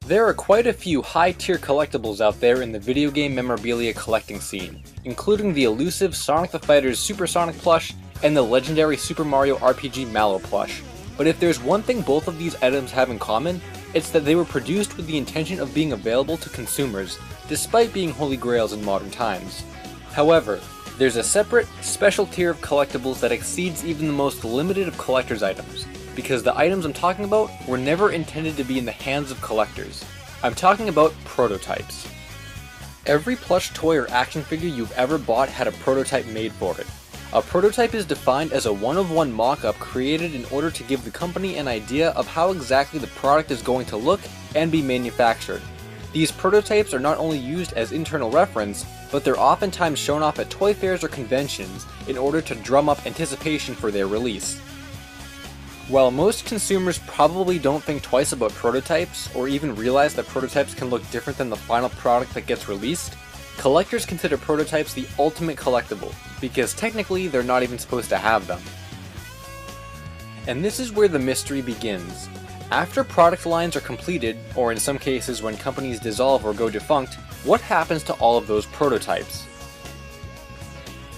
There are quite a few high-tier collectibles out there in the video game memorabilia collecting scene, including the elusive Sonic the Fighter's Supersonic plush and the legendary Super Mario RPG Mallow plush. But if there's one thing both of these items have in common, it's that they were produced with the intention of being available to consumers, despite being holy grails in modern times. However, there's a separate, special tier of collectibles that exceeds even the most limited of collector's items, because the items I'm talking about were never intended to be in the hands of collectors. I'm talking about prototypes. Every plush toy or action figure you've ever bought had a prototype made for it. A prototype is defined as a one-of-one mock-up created in order to give the company an idea of how exactly the product is going to look and be manufactured. These prototypes are not only used as internal reference, but they're oftentimes shown off at toy fairs or conventions in order to drum up anticipation for their release. While most consumers probably don't think twice about prototypes, or even realize that prototypes can look different than the final product that gets released, collectors consider prototypes the ultimate collectible, because technically they're not even supposed to have them. And this is where the mystery begins. After product lines are completed, or in some cases when companies dissolve or go defunct, what happens to all of those prototypes?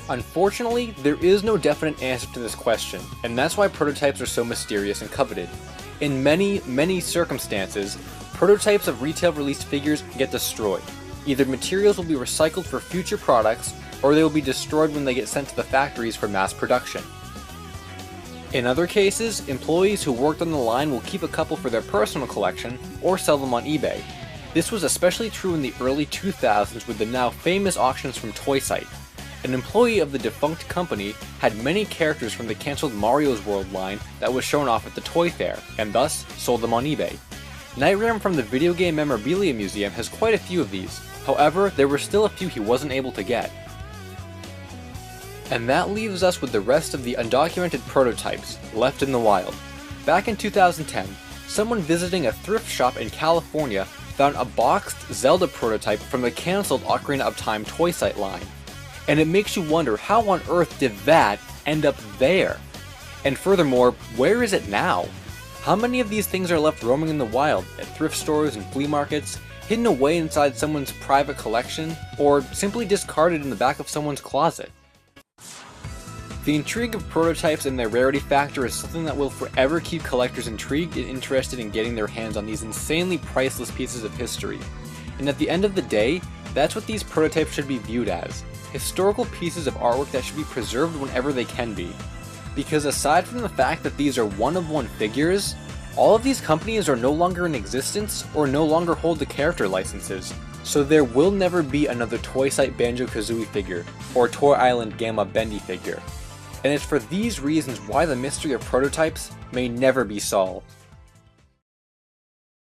Unfortunately, there is no definite answer to this question, and that's why prototypes are so mysterious and coveted. In many circumstances, prototypes of retail released figures get destroyed. Either materials will be recycled for future products, or they will be destroyed when they get sent to the factories for mass production. In other cases, employees who worked on the line will keep a couple for their personal collection, or sell them on eBay. This was especially true in the early 2000s with the now famous auctions from ToySight. An employee of the defunct company had many characters from the cancelled Mario's World line that was shown off at the toy fair, and thus sold them on eBay. Nightram from the Video Game Memorabilia Museum has quite a few of these, however, there were still a few he wasn't able to get. And that leaves us with the rest of the undocumented prototypes left in the wild. Back in 2010, someone visiting a thrift shop in California found a boxed Zelda prototype from the cancelled Ocarina of Time ToySight line. And it makes you wonder, how on earth did that end up there? And furthermore, where is it now? How many of these things are left roaming in the wild, at thrift stores and flea markets, hidden away inside someone's private collection, or simply discarded in the back of someone's closet? The intrigue of prototypes and their rarity factor is something that will forever keep collectors intrigued and interested in getting their hands on these insanely priceless pieces of history. And at the end of the day, that's what these prototypes should be viewed as. Historical pieces of artwork that should be preserved whenever they can be. Because aside from the fact that these are one-of-one figures, all of these companies are no longer in existence or no longer hold the character licenses, so there will never be another ToySight Banjo-Kazooie figure, or Toy Island Gamma Bendy figure. And it's for these reasons why the mystery of prototypes may never be solved.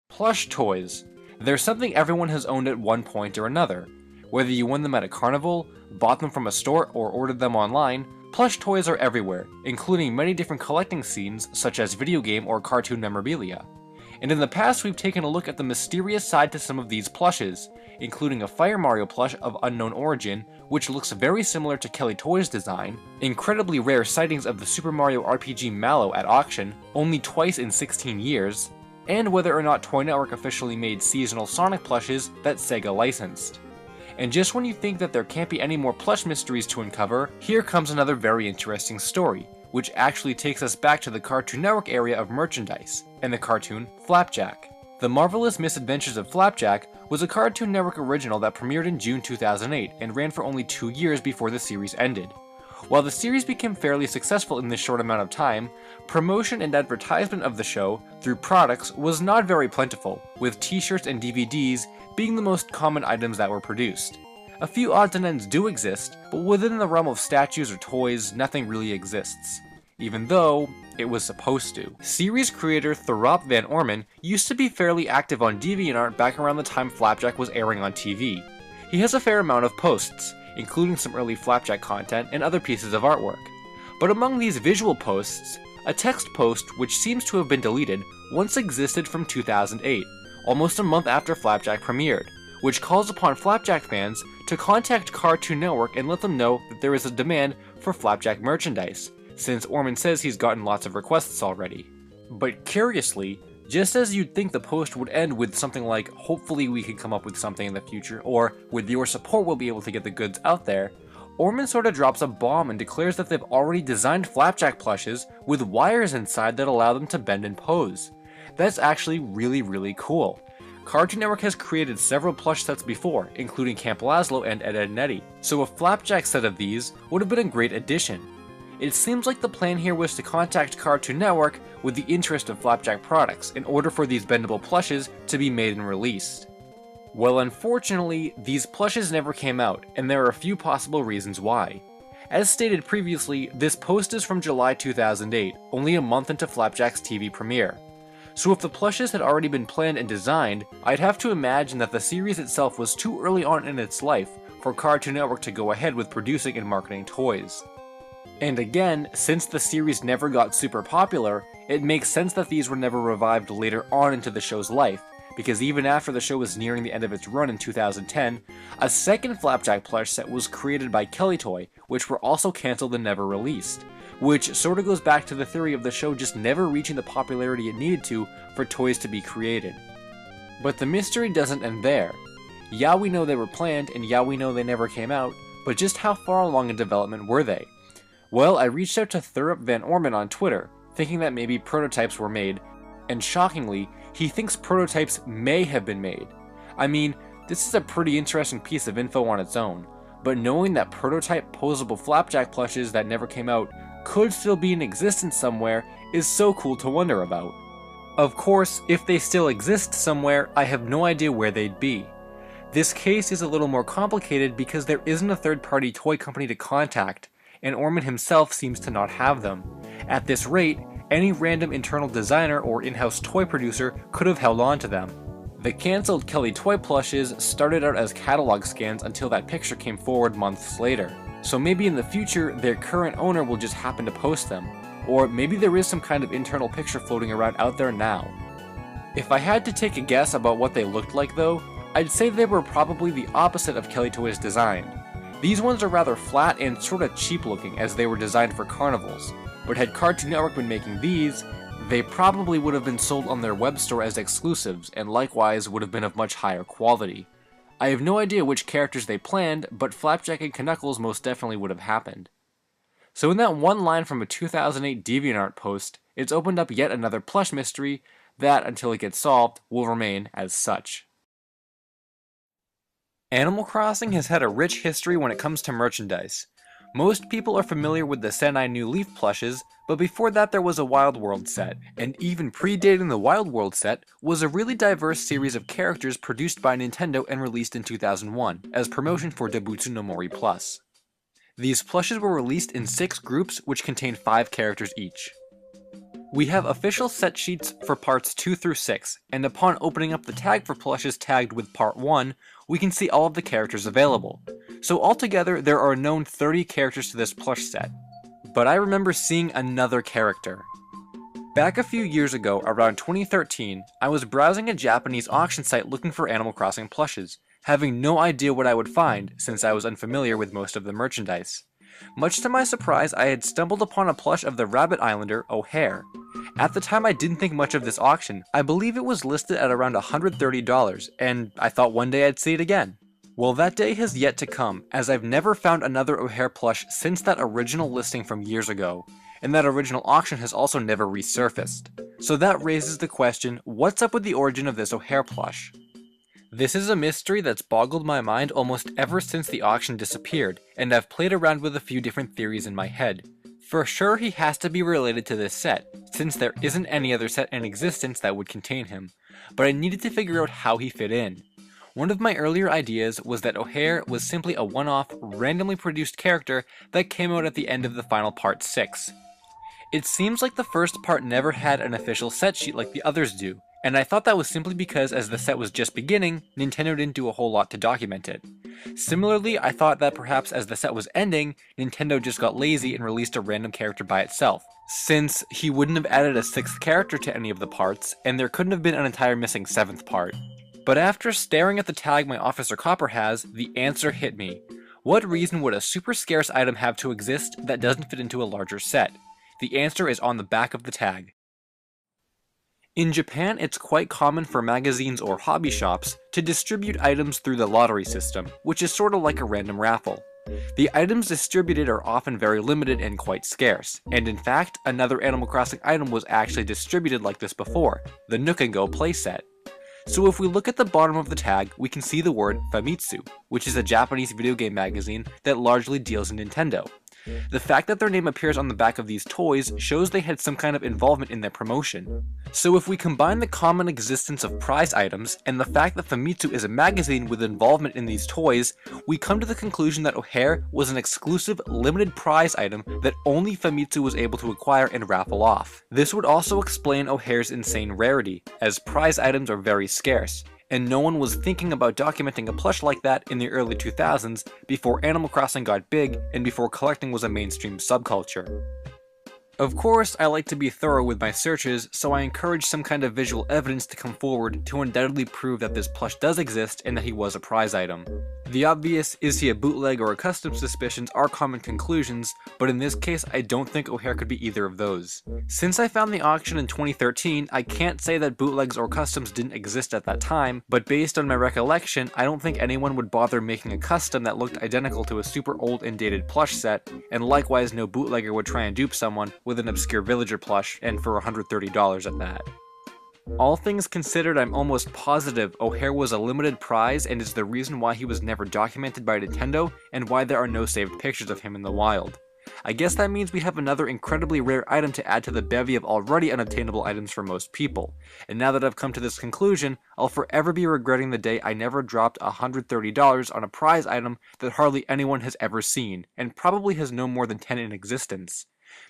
Plush toys. They're something everyone has owned at one point or another. Whether you won them at a carnival, bought them from a store, or ordered them online, plush toys are everywhere, including many different collecting scenes such as video game or cartoon memorabilia. And in the past we've taken a look at the mysterious side to some of these plushes, including a Fire Mario plush of unknown origin, which looks very similar to Kellytoy's design, incredibly rare sightings of the Super Mario RPG Mallow at auction, only twice in 16 years, and whether or not Toy Network officially made seasonal Sonic plushes that Sega licensed. And just when you think that there can't be any more plush mysteries to uncover, here comes another very interesting story, which actually takes us back to the Cartoon Network area of merchandise, and the cartoon Flapjack. The Marvelous Misadventures of Flapjack was a Cartoon Network original that premiered in June 2008 and ran for only 2 years before the series ended. While the series became fairly successful in this short amount of time, promotion and advertisement of the show through products was not very plentiful, with t-shirts and DVDs being the most common items that were produced. A few odds and ends do exist, but within the realm of statues or toys, nothing really exists. Even though it was supposed to. Series creator Thorop Van Orman used to be fairly active on DeviantArt back around the time Flapjack was airing on TV. He has a fair amount of posts, including some early Flapjack content and other pieces of artwork. But among these visual posts, a text post which seems to have been deleted once existed from 2008, almost a month after Flapjack premiered, which calls upon Flapjack fans to contact Cartoon Network and let them know that there is a demand for Flapjack merchandise, since Orman says he's gotten lots of requests already. But curiously, Just as you'd think the post would end with something like, "Hopefully we can come up with something in the future," or "With your support we'll be able to get the goods out there," Orman sorta drops a bomb and declares that they've already designed Flapjack plushes with wires inside that allow them to bend and pose. That's actually really cool. Cartoon Network has created several plush sets before, including Camp Lazlo and Ed, Edd n Eddy, so a Flapjack set of these would have been a great addition. It seems like the plan here was to contact Cartoon Network with the interest of Flapjack products in order for these bendable plushes to be made and released. Well, unfortunately, these plushes never came out, and there are a few possible reasons why. As stated previously, this post is from July 2008, only a month into Flapjack's TV premiere. So if the plushes had already been planned and designed, I'd have to imagine that the series itself was too early on in its life for Cartoon Network to go ahead with producing and marketing toys. And again, since the series never got super popular, it makes sense that these were never revived later on into the show's life, because even after the show was nearing the end of its run in 2010, a second Flapjack plush set was created by Kellytoy, which were also cancelled and never released, which sorta goes back to the theory of the show just never reaching the popularity it needed to for toys to be created. But the mystery doesn't end there. Yeah, we know they were planned, and yeah, we know they never came out, but just how far along in development were they? Well, I reached out to Thurup Van Orman on Twitter, thinking that maybe prototypes were made, and shockingly, he thinks prototypes may have been made. I mean, this is a pretty interesting piece of info on its own, but knowing that prototype posable Flapjack plushes that never came out could still be in existence somewhere is so cool to wonder about. Of course, if they still exist somewhere, I have no idea where they'd be. This case is a little more complicated because there isn't a third-party toy company to contact, and Orman himself seems to not have them. At this rate, any random internal designer or in-house toy producer could have held on to them. The cancelled Kellytoy plushes started out as catalog scans until that picture came forward months later, so maybe in the future their current owner will just happen to post them, or maybe there is some kind of internal picture floating around out there now. If I had to take a guess about what they looked like though, I'd say they were probably the opposite of Kellytoy's design. These ones are rather flat and sorta cheap looking as they were designed for carnivals, but had Cartoon Network been making these, they probably would have been sold on their web store as exclusives and likewise would have been of much higher quality. I have no idea which characters they planned, but Flapjack and Knuckles most definitely would have happened. So in that one line from a 2008 DeviantArt post, it's opened up yet another plush mystery that, until it gets solved, will remain as such. Animal Crossing has had a rich history when it comes to merchandise. Most people are familiar with the Senai New Leaf plushes, but before that there was a Wild World set, and even predating the Wild World set was a really diverse series of characters produced by Nintendo and released in 2001, as promotion for Dobutsu no Mori Plus. These plushes were released in 6 groups which contain 5 characters each. We have official set sheets for parts 2 through 6, and upon opening up the tag for plushes tagged with part 1, we can see all of the characters available. So altogether, there are known 30 characters to this plush set. But I remember seeing another character. Back a few years ago, around 2013, I was browsing a Japanese auction site looking for Animal Crossing plushes, having no idea what I would find since I was unfamiliar with most of the merchandise. Much to my surprise, I had stumbled upon a plush of the Rabbit Islander, O'Hare. At the time I didn't think much of this auction. I believe it was listed at around $130, and I thought one day I'd see it again. Well, that day has yet to come, as I've never found another O'Hare plush since that original listing from years ago, and that original auction has also never resurfaced. So that raises the question, what's up with the origin of this O'Hare plush? This is a mystery that's boggled my mind almost ever since the auction disappeared, and I've played around with a few different theories in my head. For sure he has to be related to this set, since there isn't any other set in existence that would contain him, but I needed to figure out how he fit in. One of my earlier ideas was that O'Hare was simply a one-off, randomly produced character that came out at the end of the final part 6. It seems like the first part never had an official set sheet like the others do, and I thought that was simply because as the set was just beginning, Nintendo didn't do a whole lot to document it. Similarly, I thought that perhaps as the set was ending, Nintendo just got lazy and released a random character by itself, since he wouldn't have added a 6th character to any of the parts, and there couldn't have been an entire missing 7th part. But after staring at the tag my Officer Copper has, the answer hit me. What reason would a super scarce item have to exist that doesn't fit into a larger set? The answer is on the back of the tag. In Japan, it's quite common for magazines or hobby shops to distribute items through the lottery system, which is sort of like a random raffle. The items distributed are often very limited and quite scarce, and in fact, another Animal Crossing item was actually distributed like this before, the Nook & Go playset. So if we look at the bottom of the tag, we can see the word Famitsu, which is a Japanese video game magazine that largely deals in Nintendo. The fact that their name appears on the back of these toys shows they had some kind of involvement in their promotion. So if we combine the common existence of prize items and the fact that Famitsu is a magazine with involvement in these toys, we come to the conclusion that O'Hare was an exclusive, limited prize item that only Famitsu was able to acquire and raffle off. This would also explain O'Hare's insane rarity, as prize items are very scarce, and no one was thinking about documenting a plush like that in the early 2000s before Animal Crossing got big and before collecting was a mainstream subculture. Of course, I like to be thorough with my searches, so I encourage some kind of visual evidence to come forward to undoubtedly prove that this plush does exist and that he was a prize item. The obvious "is he a bootleg or a custom" suspicions are common conclusions, but in this case I don't think O'Hare could be either of those. Since I found the auction in 2013, I can't say that bootlegs or customs didn't exist at that time, but based on my recollection, I don't think anyone would bother making a custom that looked identical to a super old and dated plush set, and likewise no bootlegger would try and dupe someone with an obscure villager plush, and for $130 at that. All things considered, I'm almost positive O'Hare was a limited prize and is the reason why he was never documented by Nintendo and why there are no saved pictures of him in the wild. I guess that means we have another incredibly rare item to add to the bevy of already unobtainable items for most people, and now that I've come to this conclusion, I'll forever be regretting the day I never dropped $130 on a prize item that hardly anyone has ever seen, and probably has no more than 10 in existence.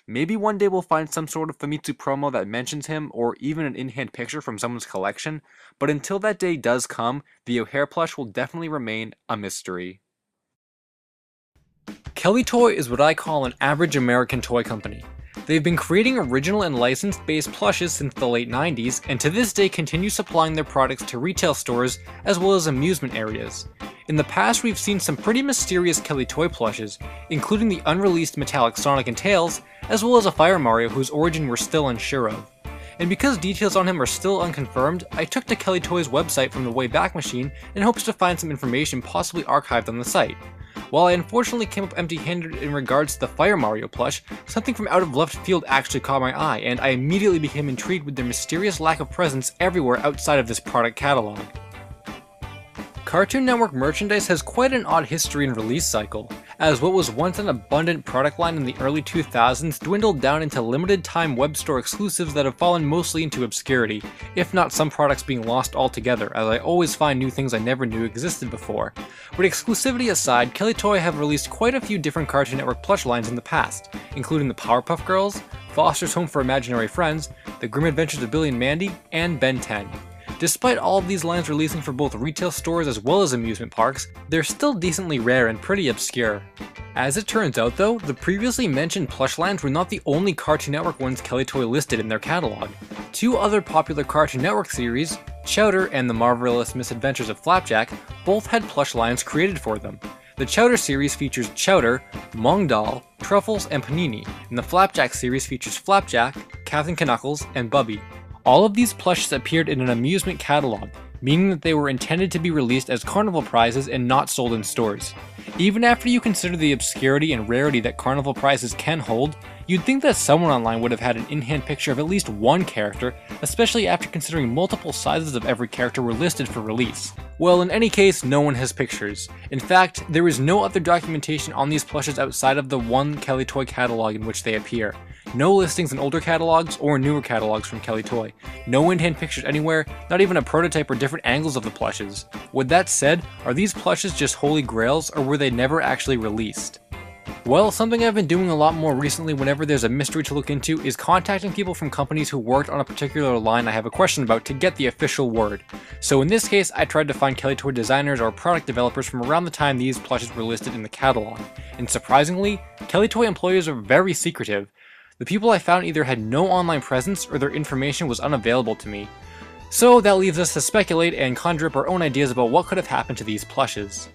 Maybe one day we'll find some sort of Famitsu promo that mentions him, or even an in-hand picture from someone's collection, but until that day does come, the O'Hare plush will definitely remain a mystery. Kellytoy is what I call an average American toy company. They've been creating original and licensed-based plushes since the late 90s, and to this day continue supplying their products to retail stores as well as amusement areas. In the past, we've seen some pretty mysterious Kellytoy plushes, including the unreleased metallic Sonic and Tails, as well as a Fire Mario whose origin we're still unsure of. And because details on him are still unconfirmed, I took to Kellytoy's website from the Wayback Machine in hopes to find some information possibly archived on the site. While I unfortunately came up empty-handed in regards to the Fire Mario plush, something from out of left field actually caught my eye, and I immediately became intrigued with their mysterious lack of presence everywhere outside of this product catalog. Cartoon Network merchandise has quite an odd history and release cycle, as what was once an abundant product line in the early 2000s dwindled down into limited-time web store exclusives that have fallen mostly into obscurity, if not some products being lost altogether, as I always find new things I never knew existed before. But exclusivity aside, Kellytoy have released quite a few different Cartoon Network plush lines in the past, including the Powerpuff Girls, Foster's Home for Imaginary Friends, The Grim Adventures of Billy and Mandy, and Ben 10. Despite all of these lines releasing for both retail stores as well as amusement parks, they're still decently rare and pretty obscure. As it turns out though, the previously mentioned plush lines were not the only Cartoon Network ones Kellytoy listed in their catalog. Two other popular Cartoon Network series, Chowder and The Marvelous Misadventures of Flapjack, both had plush lines created for them. The Chowder series features Chowder, Mong Doll, Truffles, and Panini, and the Flapjack series features Flapjack, Captain Knuckles, and Bubby. All of these plushes appeared in an amusement catalog, meaning that they were intended to be released as carnival prizes and not sold in stores. Even after you consider the obscurity and rarity that carnival prizes can hold, you'd think that someone online would have had an in-hand picture of at least one character, especially after considering multiple sizes of every character were listed for release. Well, in any case, no one has pictures. In fact, there is no other documentation on these plushes outside of the one Kellytoy catalog in which they appear. No listings in older catalogs or newer catalogs from Kellytoy. No in-hand pictures anywhere, not even a prototype or different angles of the plushes. With that said, are these plushes just holy grails, or were they never actually released? Well, something I've been doing a lot more recently whenever there's a mystery to look into is contacting people from companies who worked on a particular line I have a question about to get the official word. So in this case, I tried to find Kellytoy designers or product developers from around the time these plushes were listed in the catalog. And surprisingly, Kellytoy employees are very secretive. The people I found either had no online presence or their information was unavailable to me. So that leaves us to speculate and conjure up our own ideas about what could have happened to these plushes.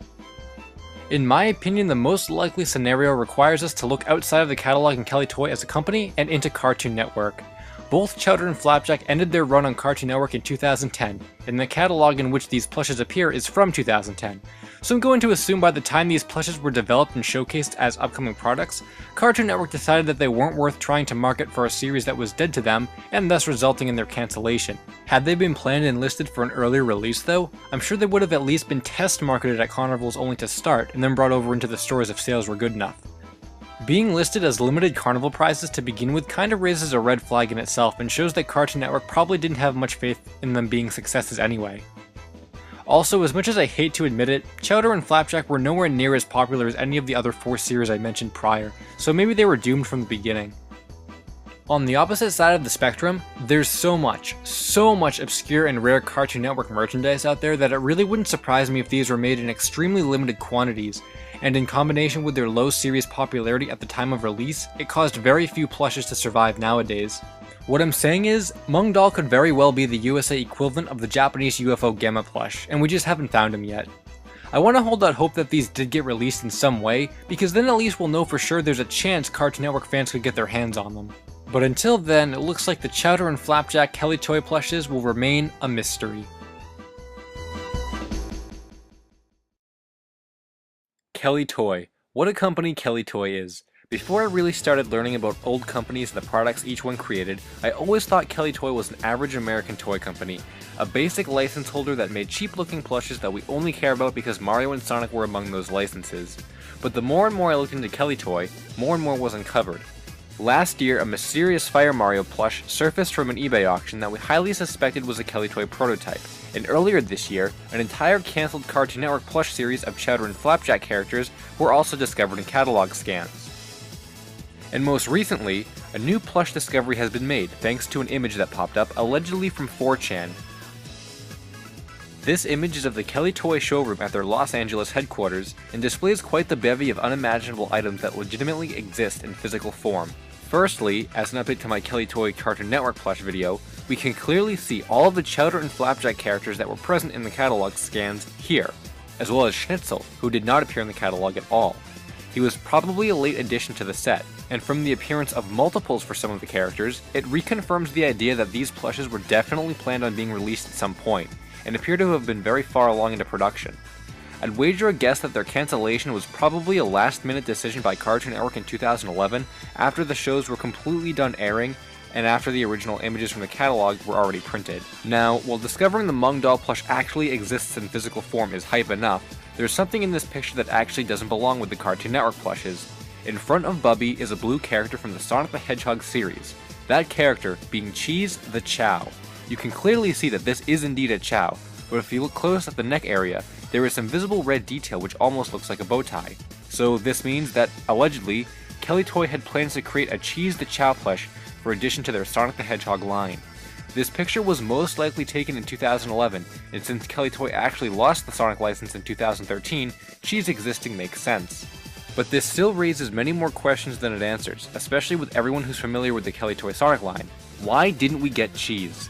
In my opinion, the most likely scenario requires us to look outside of the catalog in Kellytoy as a company and into Cartoon Network. Both Chowder and Flapjack ended their run on Cartoon Network in 2010, and the catalog in which these plushes appear is from 2010. So I'm going to assume by the time these plushes were developed and showcased as upcoming products, Cartoon Network decided that they weren't worth trying to market for a series that was dead to them, and thus resulting in their cancellation. Had they been planned and listed for an earlier release though, I'm sure they would have at least been test marketed at carnivals only to start, and then brought over into the stores if sales were good enough. Being listed as limited carnival prizes to begin with kinda raises a red flag in itself and shows that Cartoon Network probably didn't have much faith in them being successes anyway. Also, as much as I hate to admit it, Chowder and Flapjack were nowhere near as popular as any of the other 4 series I mentioned prior, so maybe they were doomed from the beginning. On the opposite side of the spectrum, there's so much obscure and rare Cartoon Network merchandise out there that it really wouldn't surprise me if these were made in extremely limited quantities, and in combination with their low series popularity at the time of release, it caused very few plushes to survive nowadays. What I'm saying is, Mung Doll could very well be the USA equivalent of the Japanese UFO Gamma plush, and we just haven't found him yet. I want to hold out hope that these did get released in some way, because then at least we'll know for sure there's a chance Cartoon Network fans could get their hands on them. But until then, it looks like the Chowder and Flapjack Kellytoy plushes will remain a mystery. Kellytoy. What a company Kellytoy is. Before I really started learning about old companies and the products each one created, I always thought Kellytoy was an average American toy company, a basic license holder that made cheap looking plushes that we only care about because Mario and Sonic were among those licenses. But the more and more I looked into Kellytoy, more and more was uncovered. Last year, a mysterious Fire Mario plush surfaced from an eBay auction that we highly suspected was a Kellytoy prototype, and earlier this year, an entire cancelled Cartoon Network plush series of Chowder and Flapjack characters were also discovered in catalog scans. And most recently, a new plush discovery has been made thanks to an image that popped up allegedly from 4chan. This image is of the Kellytoy showroom at their Los Angeles headquarters and displays quite the bevy of unimaginable items that legitimately exist in physical form. Firstly, as an update to my Kellytoy Cartoon Network plush video, we can clearly see all of the Chowder and Flapjack characters that were present in the catalog scans here, as well as Schnitzel, who did not appear in the catalog at all. He was probably a late addition to the set, and from the appearance of multiples for some of the characters, it reconfirms the idea that these plushes were definitely planned on being released at some point, and appear to have been very far along into production. I'd wager a guess that their cancellation was probably a last-minute decision by Cartoon Network in 2011, after the shows were completely done airing, and after the original images from the catalog were already printed. Now, while discovering the Mung Doll plush actually exists in physical form is hype enough, there's something in this picture that actually doesn't belong with the Cartoon Network plushes. In front of Bubby is a blue character from the Sonic the Hedgehog series, that character being Cheese the Chow. You can clearly see that this is indeed a Chow, but if you look close at the neck area, there is some visible red detail which almost looks like a bow tie. So this means that, allegedly, Kellytoy had plans to create a Cheese the Chow plush for addition to their Sonic the Hedgehog line. This picture was most likely taken in 2011, and since Kellytoy actually lost the Sonic license in 2013, Cheese existing makes sense. But this still raises many more questions than it answers, especially with everyone who's familiar with the Kellytoy Sonic line. Why didn't we get Cheese?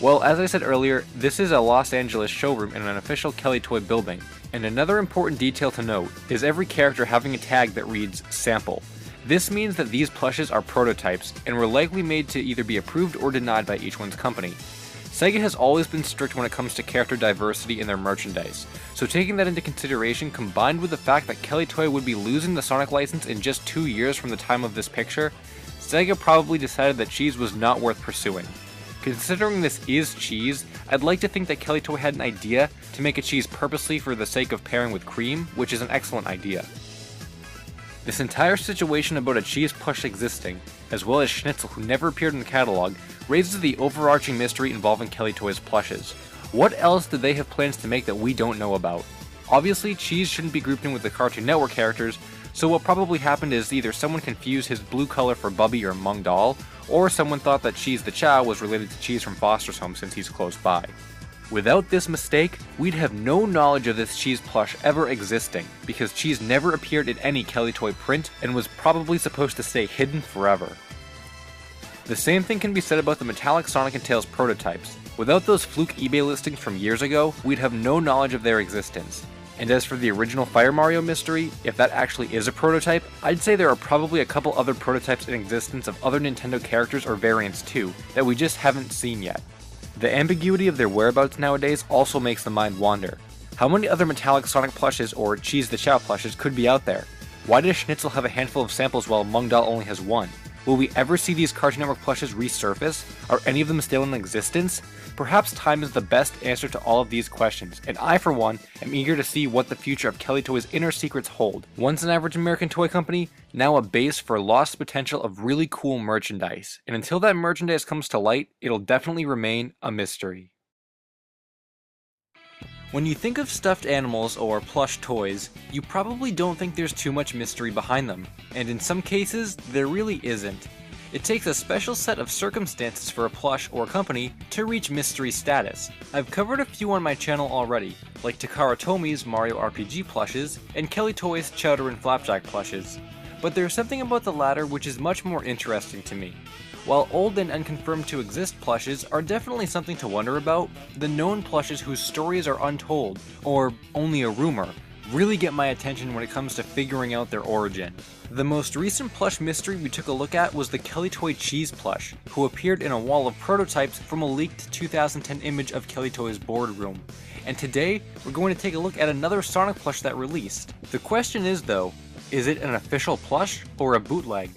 Well, as I said earlier, this is a Los Angeles showroom in an official Kellytoy building, and another important detail to note is every character having a tag that reads Sample. This means that these plushes are prototypes, and were likely made to either be approved or denied by each one's company. Sega has always been strict when it comes to character diversity in their merchandise, so taking that into consideration combined with the fact that Kellytoy would be losing the Sonic license in just 2 years from the time of this picture, Sega probably decided that Cheese was not worth pursuing. Considering this is Cheese, I'd like to think that Kellytoy had an idea to make a cheese purposely for the sake of pairing with cream, which is an excellent idea. This entire situation about a Cheese plush existing, as well as Schnitzel who never appeared in the catalog, raises the overarching mystery involving Kellytoy's plushes. What else did they have plans to make that we don't know about? Obviously, Cheese shouldn't be grouped in with the Cartoon Network characters, so what probably happened is either someone confused his blue color for Bubby or Mung Doll, or someone thought that Cheese the Chow was related to Cheese from Foster's Home since he's close by. Without this mistake, we'd have no knowledge of this Cheese plush ever existing, because Cheese never appeared in any Kellytoy print and was probably supposed to stay hidden forever. The same thing can be said about the metallic Sonic and Tails prototypes. Without those fluke eBay listings from years ago, we'd have no knowledge of their existence. And as for the original Fire Mario mystery, if that actually is a prototype, I'd say there are probably a couple other prototypes in existence of other Nintendo characters or variants too, that we just haven't seen yet. The ambiguity of their whereabouts nowadays also makes the mind wander. How many other metallic Sonic plushes or Cheese the Chow plushes could be out there? Why does Schnitzel have a handful of samples while Mungdal only has one? Will we ever see these Cartoon Network plushes resurface? Are any of them still in existence? Perhaps time is the best answer to all of these questions, and I, for one, am eager to see what the future of Kellytoy's inner secrets hold. Once an average American toy company, now a base for lost potential of really cool merchandise, and until that merchandise comes to light, it'll definitely remain a mystery. When you think of stuffed animals or plush toys, you probably don't think there's too much mystery behind them, and in some cases, there really isn't. It takes a special set of circumstances for a plush or company to reach mystery status. I've covered a few on my channel already, like Takara Tomi's Mario RPG plushes and Kellytoy's Chowder and Flapjack plushes, but there's something about the latter which is much more interesting to me. While old and unconfirmed to exist plushes are definitely something to wonder about, the known plushes whose stories are untold, or only a rumor, really get my attention when it comes to figuring out their origin. The most recent plush mystery we took a look at was the Kellytoy Cheese plush, who appeared in a wall of prototypes from a leaked 2010 image of Kellytoy's boardroom. And today, we're going to take a look at another Sonic plush that released. The question is though, is it an official plush or a bootleg?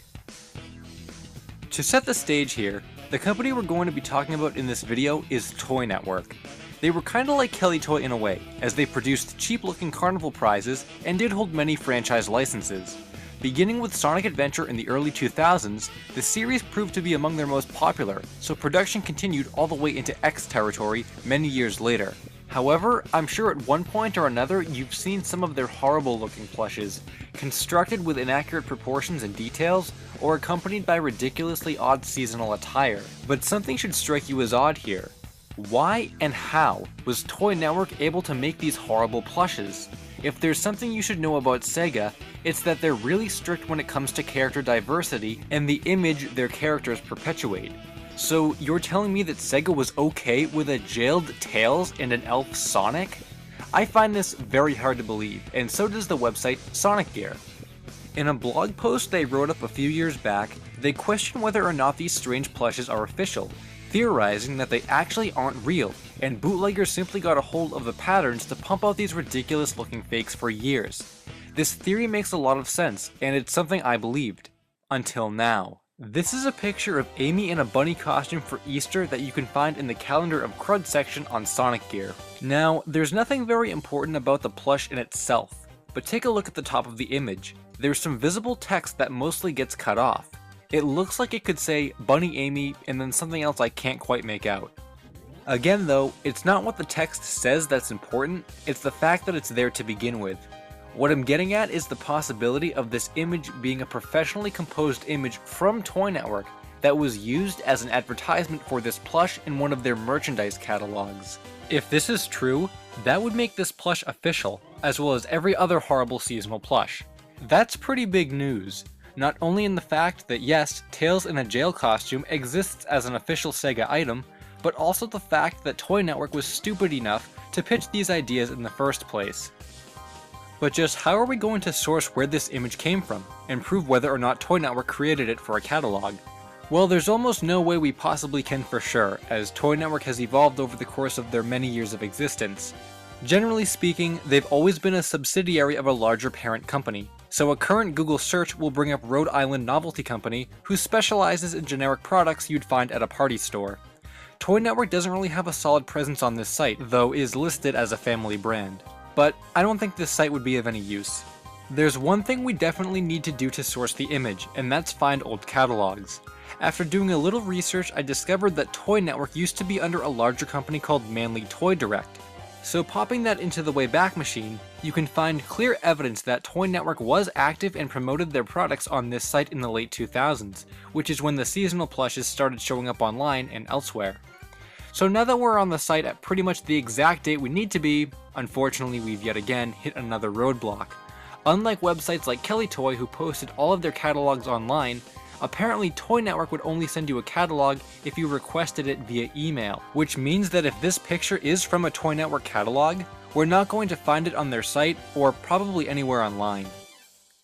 To set the stage here, the company we're going to be talking about in this video is Toy Network. They were kinda like Kellytoy in a way, as they produced cheap-looking carnival prizes and did hold many franchise licenses. Beginning with Sonic Adventure in the early 2000s, the series proved to be among their most popular, so production continued all the way into X territory many years later. However, I'm sure at one point or another you've seen some of their horrible-looking plushes, constructed with inaccurate proportions and details, or accompanied by ridiculously odd seasonal attire. But something should strike you as odd here. Why and how was Toy Network able to make these horrible plushes? If there's something you should know about Sega, it's that they're really strict when it comes to character diversity and the image their characters perpetuate. So you're telling me that Sega was okay with a jailed Tails and an elf Sonic? I find this very hard to believe, and so does the website Sonic Gear. In a blog post they wrote up a few years back, they question whether or not these strange plushes are official, theorizing that they actually aren't real, and bootleggers simply got a hold of the patterns to pump out these ridiculous looking fakes for years. This theory makes a lot of sense, and it's something I believed. Until now. This is a picture of Amy in a bunny costume for Easter that you can find in the Calendar of Crud section on Sonic Gear. Now, there's nothing very important about the plush in itself, but take a look at the top of the image. There's some visible text that mostly gets cut off. It looks like it could say Bunny Amy and then something else I can't quite make out. Again though, it's not what the text says that's important, it's the fact that it's there to begin with. What I'm getting at is the possibility of this image being a professionally composed image from Toy Network that was used as an advertisement for this plush in one of their merchandise catalogs. If this is true, that would make this plush official, as well as every other horrible seasonal plush. That's pretty big news, not only in the fact that yes, Tails in a jail costume exists as an official Sega item, but also the fact that Toy Network was stupid enough to pitch these ideas in the first place. But just how are we going to source where this image came from, and prove whether or not Toy Network created it for a catalog? Well, there's almost no way we possibly can for sure, as Toy Network has evolved over the course of their many years of existence. Generally speaking, they've always been a subsidiary of a larger parent company, so a current Google search will bring up Rhode Island Novelty Company, who specializes in generic products you'd find at a party store. Toy Network doesn't really have a solid presence on this site, though is listed as a family brand. But I don't think this site would be of any use. There's one thing we definitely need to do to source the image, and that's find old catalogs. After doing a little research, I discovered that Toy Network used to be under a larger company called Manly Toy Direct. So popping that into the Wayback Machine, you can find clear evidence that Toy Network was active and promoted their products on this site in the late 2000s, which is when the seasonal plushes started showing up online and elsewhere. So now that we're on the site at pretty much the exact date we need to be, unfortunately we've yet again hit another roadblock. Unlike websites like Kellytoy who posted all of their catalogs online, apparently Toy Network would only send you a catalog if you requested it via email, which means that if this picture is from a Toy Network catalog, we're not going to find it on their site or probably anywhere online.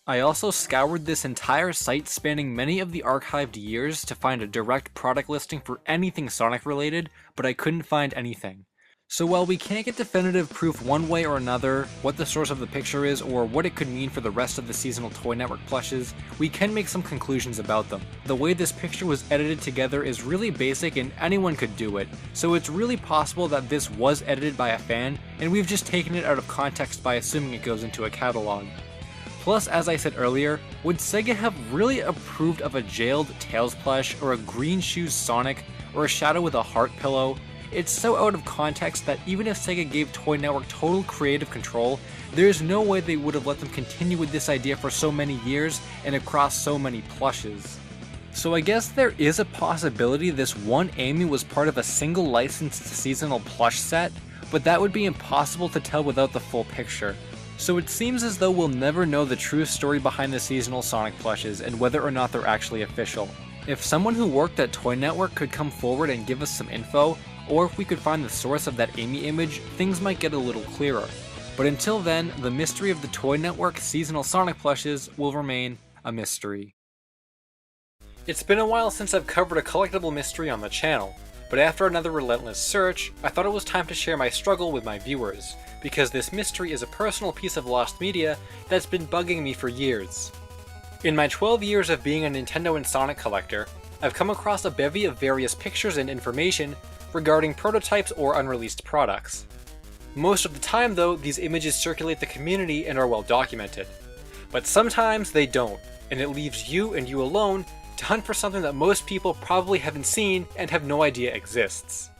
I also scoured this entire site spanning many of the archived years to find a direct product listing for anything Sonic related, but I couldn't find anything. So while we can't get definitive proof one way or another what the source of the picture is or what it could mean for the rest of the seasonal Toy Network plushes, we can make some conclusions about them. The way this picture was edited together is really basic and anyone could do it, so it's really possible that this was edited by a fan and we've just taken it out of context by assuming it goes into a catalog. Plus, as I said earlier, would Sega have really approved of a jailed Tails plush, or a green shoes Sonic, or a Shadow with a heart pillow? It's so out of context that even if Sega gave Toy Network total creative control, there's no way they would have let them continue with this idea for so many years and across so many plushes. So I guess there is a possibility this one Amy was part of a single licensed seasonal plush set, but that would be impossible to tell without the full picture. So it seems as though we'll never know the true story behind the seasonal Sonic plushes and whether or not they're actually official. If someone who worked at Toy Network could come forward and give us some info, or if we could find the source of that Amy image, things might get a little clearer. But until then, the mystery of the Toy Network seasonal Sonic plushes will remain a mystery. It's been a while since I've covered a collectible mystery on the channel, but after another relentless search, I thought it was time to share my struggle with my viewers, because this mystery is a personal piece of lost media that's been bugging me for years. In my 12 years of being a Nintendo and Sonic collector, I've come across a bevy of various pictures and information regarding prototypes or unreleased products. Most of the time though, these images circulate the community and are well documented. But sometimes they don't, and it leaves you and you alone to hunt for something that most people probably haven't seen and have no idea exists.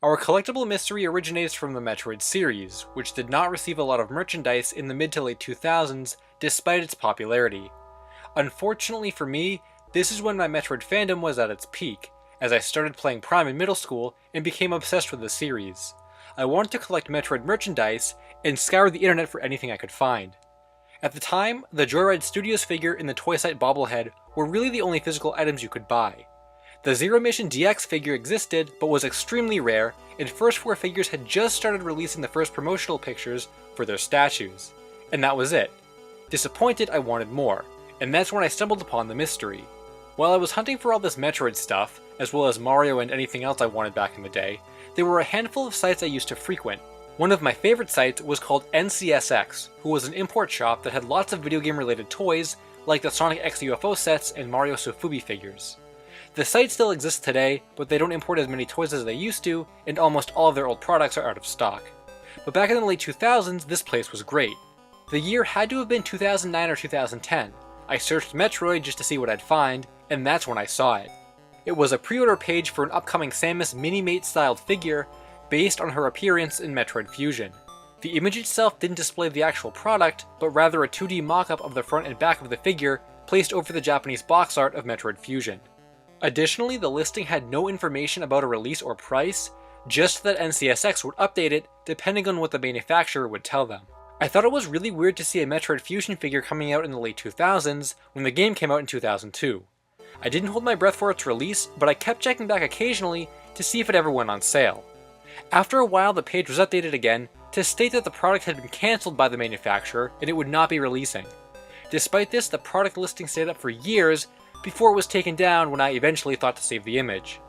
Our collectible mystery originates from the Metroid series, which did not receive a lot of merchandise in the mid to late 2000s despite its popularity. Unfortunately for me, this is when my Metroid fandom was at its peak, as I started playing Prime in middle school and became obsessed with the series. I wanted to collect Metroid merchandise and scoured the internet for anything I could find. At the time, the Joyride Studios figure and the Toy Site bobblehead were really the only physical items you could buy. The Zero Mission DX figure existed, but was extremely rare, and First 4 figures had just started releasing the first promotional pictures for their statues. And that was it. Disappointed, I wanted more, and that's when I stumbled upon the mystery. While I was hunting for all this Metroid stuff, as well as Mario and anything else I wanted back in the day, there were a handful of sites I used to frequent. One of my favorite sites was called NCSX, who was an import shop that had lots of video game related toys, like the Sonic X UFO sets and Mario Sofubi figures. The site still exists today, but they don't import as many toys as they used to, and almost all of their old products are out of stock. But back in the late 2000s, this place was great. The year had to have been 2009 or 2010. I searched Metroid just to see what I'd find, and that's when I saw it. It was a pre-order page for an upcoming Samus Mini-Mate styled figure, based on her appearance in Metroid Fusion. The image itself didn't display the actual product, but rather a 2D mock-up of the front and back of the figure placed over the Japanese box art of Metroid Fusion. Additionally, the listing had no information about a release or price, just that NCSX would update it depending on what the manufacturer would tell them. I thought it was really weird to see a Metroid Fusion figure coming out in the late 2000s when the game came out in 2002. I didn't hold my breath for its release, but I kept checking back occasionally to see if it ever went on sale. After a while, the page was updated again to state that the product had been cancelled by the manufacturer and it would not be releasing. Despite this, the product listing stayed up for years before it was taken down when I eventually thought to save the image.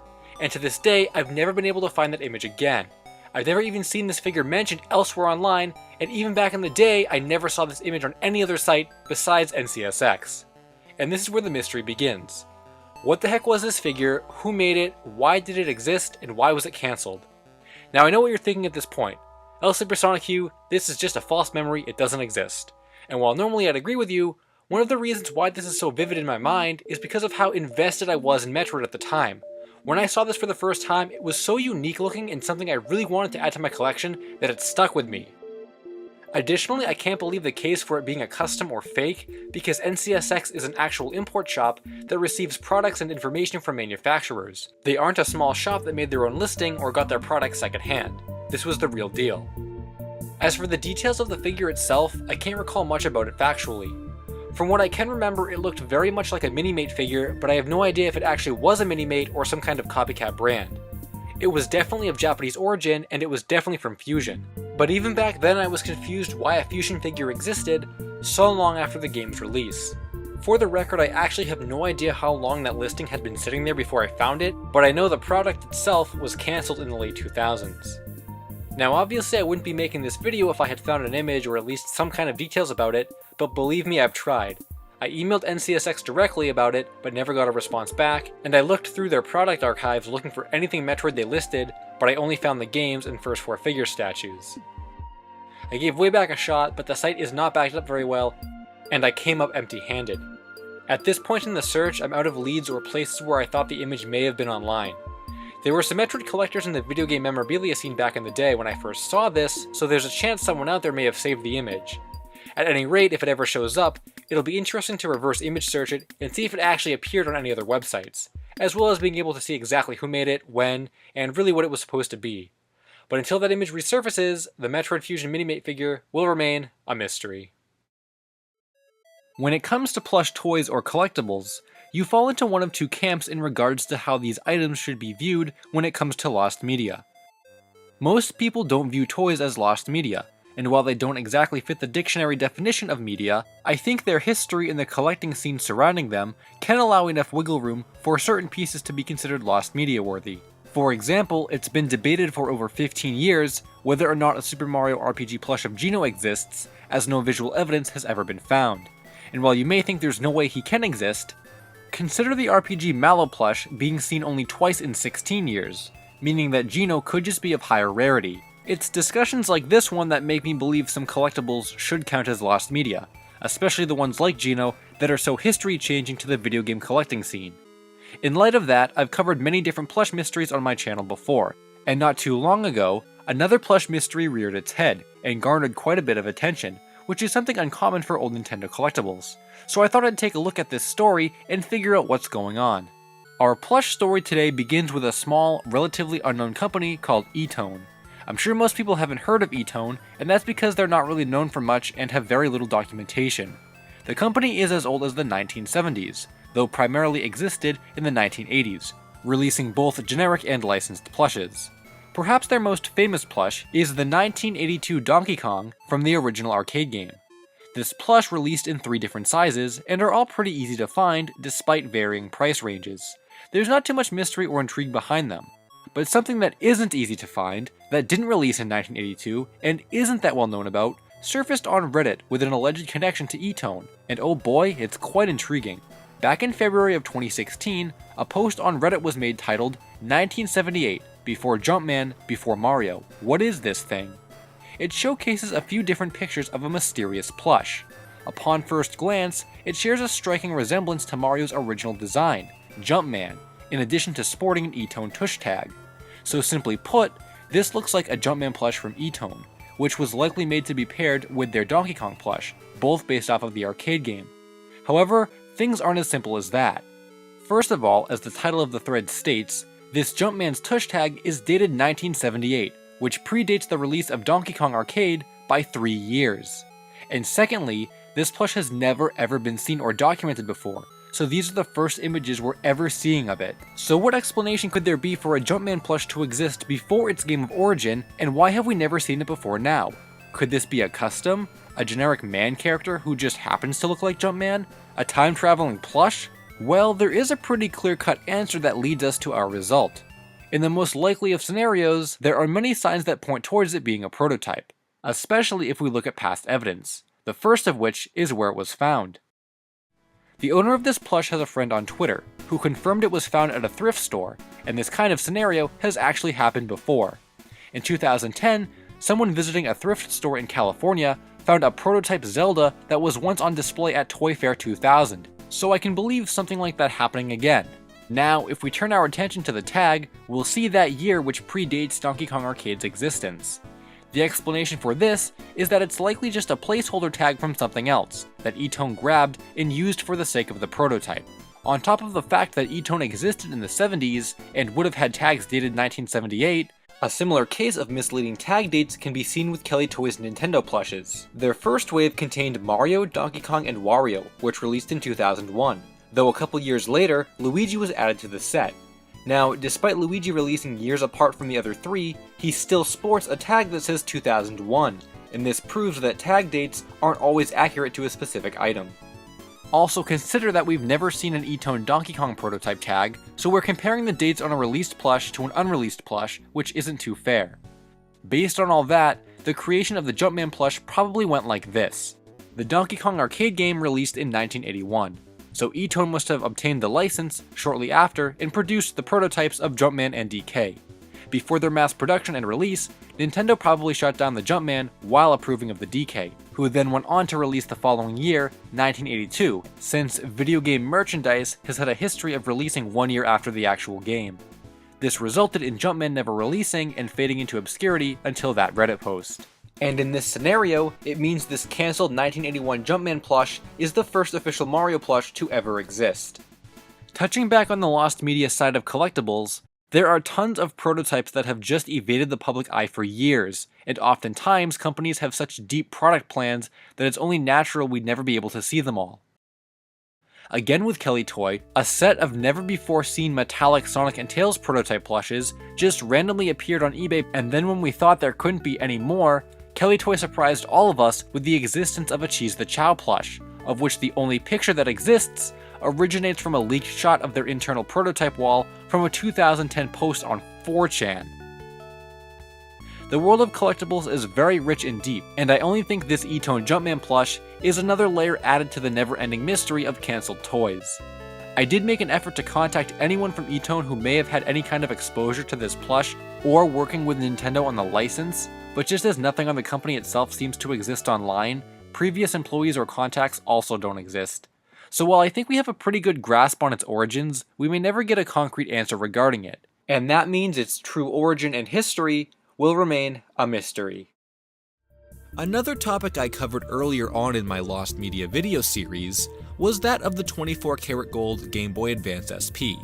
And to this day, I've never been able to find that image again. I've never even seen this figure mentioned elsewhere online, and even back in the day, I never saw this image on any other site besides NCSX. And this is where the mystery begins. What the heck was this figure, who made it, why did it exist, and why was it cancelled? Now I know what you're thinking at this point. LSuperSonicQ, this is just a false memory, it doesn't exist. And while normally I'd agree with you, one of the reasons why this is so vivid in my mind is because of how invested I was in Metroid at the time. When I saw this for the first time, it was so unique looking and something I really wanted to add to my collection that it stuck with me. Additionally, I can't believe the case for it being a custom or fake, because NCSX is an actual import shop that receives products and information from manufacturers. They aren't a small shop that made their own listing or got their products secondhand. This was the real deal. As for the details of the figure itself, I can't recall much about it factually. From what I can remember, it looked very much like a Minimate figure, but I have no idea if it actually was a Minimate or some kind of copycat brand. It was definitely of Japanese origin, and it was definitely from Fusion. But even back then I was confused why a Fusion figure existed so long after the game's release. For the record, I actually have no idea how long that listing had been sitting there before I found it, but I know the product itself was cancelled in the late 2000s. Now obviously I wouldn't be making this video if I had found an image or at least some kind of details about it, but believe me, I've tried. I emailed NCSX directly about it, but never got a response back, and I looked through their product archives looking for anything Metroid they listed, but I only found the games and first 4 figure statues. I gave Wayback a shot, but the site is not backed up very well, and I came up empty-handed. At this point in the search, I'm out of leads or places where I thought the image may have been online. There were some Metroid collectors in the video game memorabilia scene back in the day when I first saw this, so there's a chance someone out there may have saved the image. At any rate, if it ever shows up, it'll be interesting to reverse image search it and see if it actually appeared on any other websites, as well as being able to see exactly who made it, when, and really what it was supposed to be. But until that image resurfaces, the Metroid Fusion Minimate figure will remain a mystery. When it comes to plush toys or collectibles, you fall into one of two camps in regards to how these items should be viewed when it comes to lost media. Most people don't view toys as lost media, and while they don't exactly fit the dictionary definition of media, I think their history and the collecting scene surrounding them can allow enough wiggle room for certain pieces to be considered lost media worthy. For example, it's been debated for over 15 years whether or not a Super Mario RPG plush of Geno exists, as no visual evidence has ever been found. And while you may think there's no way he can exist, consider the RPG Mallow plush being seen only twice in 16 years, meaning that Geno could just be of higher rarity. It's discussions like this one that make me believe some collectibles should count as lost media, especially the ones like Geno that are so history-changing to the video game collecting scene. In light of that, I've covered many different plush mysteries on my channel before, and not too long ago, another plush mystery reared its head and garnered quite a bit of attention, which is something uncommon for old Nintendo collectibles. So I thought I'd take a look at this story and figure out what's going on. Our plush story today begins with a small, relatively unknown company called Etone. I'm sure most people haven't heard of Etone, and that's because they're not really known for much and have very little documentation. The company is as old as the 1970s, though primarily existed in the 1980s, releasing both generic and licensed plushes. Perhaps their most famous plush is the 1982 Donkey Kong from the original arcade game. This plush released in 3 different sizes, and are all pretty easy to find despite varying price ranges. There's not too much mystery or intrigue behind them. But something that isn't easy to find, that didn't release in 1982, and isn't that well known about, surfaced on Reddit with an alleged connection to Etone, and oh boy, it's quite intriguing. Back in February of 2016, a post on Reddit was made titled 1978, Before Jumpman, Before Mario, What is this thing? It showcases a few different pictures of a mysterious plush. Upon first glance, it shares a striking resemblance to Mario's original design, Jumpman, in addition to sporting an Etone tush tag. So simply put, this looks like a Jumpman plush from Etone, which was likely made to be paired with their Donkey Kong plush, both based off of the arcade game. However, things aren't as simple as that. First of all, as the title of the thread states, this Jumpman's tush tag is dated 1978, which predates the release of Donkey Kong Arcade by 3 years. And secondly, this plush has never ever been seen or documented before, so these are the first images we're ever seeing of it. So what explanation could there be for a Jumpman plush to exist before its game of origin, and why have we never seen it before now? Could this be a custom? A generic man character who just happens to look like Jumpman? A time-traveling plush? Well, there is a pretty clear-cut answer that leads us to our result. In the most likely of scenarios, there are many signs that point towards it being a prototype, especially if we look at past evidence, the first of which is where it was found. The owner of this plush has a friend on Twitter, who confirmed it was found at a thrift store, and this kind of scenario has actually happened before. In 2010, someone visiting a thrift store in California found a prototype Zelda that was once on display at Toy Fair 2000, so I can believe something like that happening again. Now, if we turn our attention to the tag, we'll see that year which predates Donkey Kong Arcade's existence. The explanation for this is that it's likely just a placeholder tag from something else, that Etone grabbed and used for the sake of the prototype. On top of the fact that Etone existed in the 70s, and would have had tags dated 1978, A similar case of misleading tag dates can be seen with Kellytoy's Nintendo plushes. Their first wave contained Mario, Donkey Kong, and Wario, which released in 2001, though a couple years later, Luigi was added to the set. Now, despite Luigi releasing years apart from the other three, he still sports a tag that says 2001, and this proves that tag dates aren't always accurate to a specific item. Also consider that we've never seen an Etone Donkey Kong prototype tag, so we're comparing the dates on a released plush to an unreleased plush, which isn't too fair. Based on all that, the creation of the Jumpman plush probably went like this. The Donkey Kong arcade game released in 1981, so Etone must have obtained the license shortly after and produced the prototypes of Jumpman and DK. Before their mass production and release, Nintendo probably shut down the Jumpman while approving of the DK, who then went on to release the following year, 1982, since video game merchandise has had a history of releasing 1 year after the actual game. This resulted in Jumpman never releasing and fading into obscurity until that Reddit post. And in this scenario, it means this cancelled 1981 Jumpman plush is the first official Mario plush to ever exist. Touching back on the lost media side of collectibles, there are tons of prototypes that have just evaded the public eye for years, and oftentimes companies have such deep product plans that it's only natural we'd never be able to see them all. Again with Kellytoy, a set of never-before-seen metallic Sonic and Tails prototype plushes just randomly appeared on eBay, and then when we thought there couldn't be any more, Kellytoy surprised all of us with the existence of a Cheese the Chow plush, of which the only picture that exists originates from a leaked shot of their internal prototype wall from a 2010 post on 4chan. The world of collectibles is very rich and deep, and I only think this Etone Jumpman plush is another layer added to the never-ending mystery of cancelled toys. I did make an effort to contact anyone from Etone who may have had any kind of exposure to this plush or working with Nintendo on the license, but just as nothing on the company itself seems to exist online, previous employees or contacts also don't exist. So while I think we have a pretty good grasp on its origins, we may never get a concrete answer regarding it. And that means its true origin and history will remain a mystery. Another topic I covered earlier on in my Lost Media video series was that of the 24 karat gold Game Boy Advance SP.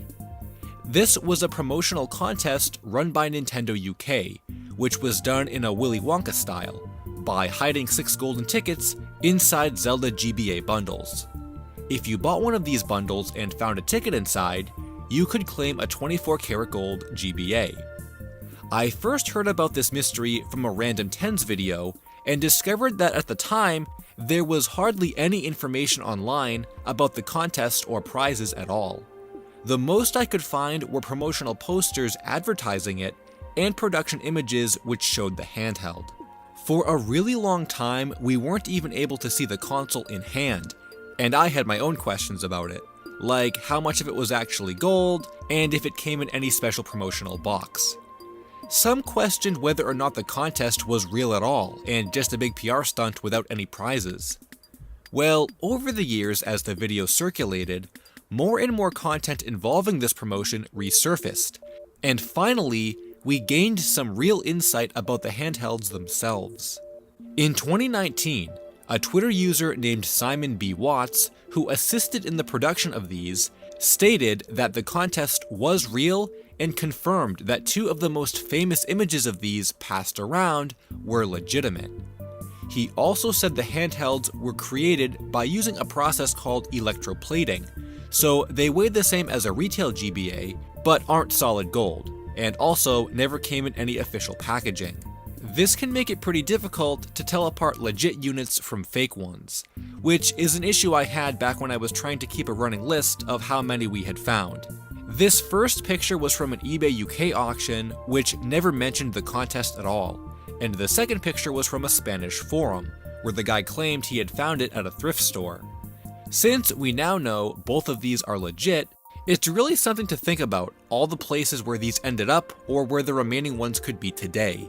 This was a promotional contest run by Nintendo UK, which was done in a Willy Wonka style, by hiding 6 golden tickets inside Zelda GBA bundles. If you bought one of these bundles and found a ticket inside, you could claim a 24 karat gold GBA. I first heard about this mystery from a Random 10s video and discovered that at the time, there was hardly any information online about the contest or prizes at all. The most I could find were promotional posters advertising it and production images which showed the handheld. For a really long time, we weren't even able to see the console in hand, and I had my own questions about it, like how much of it was actually gold, and if it came in any special promotional box. Some questioned whether or not the contest was real at all, and just a big PR stunt without any prizes. Well, over the years as the video circulated, more and more content involving this promotion resurfaced, and finally, we gained some real insight about the handhelds themselves. In 2019, a Twitter user named Simon B. Watts, who assisted in the production of these, stated that the contest was real and confirmed that 2 of the most famous images of these passed around were legitimate. He also said the handhelds were created by using a process called electroplating, so they weigh the same as a retail GBA, but aren't solid gold, and also never came in any official packaging. This can make it pretty difficult to tell apart legit units from fake ones, which is an issue I had back when I was trying to keep a running list of how many we had found. This first picture was from an eBay UK auction, which never mentioned the contest at all, and the second picture was from a Spanish forum, where the guy claimed he had found it at a thrift store. Since we now know both of these are legit, it's really something to think about all the places where these ended up or where the remaining ones could be today.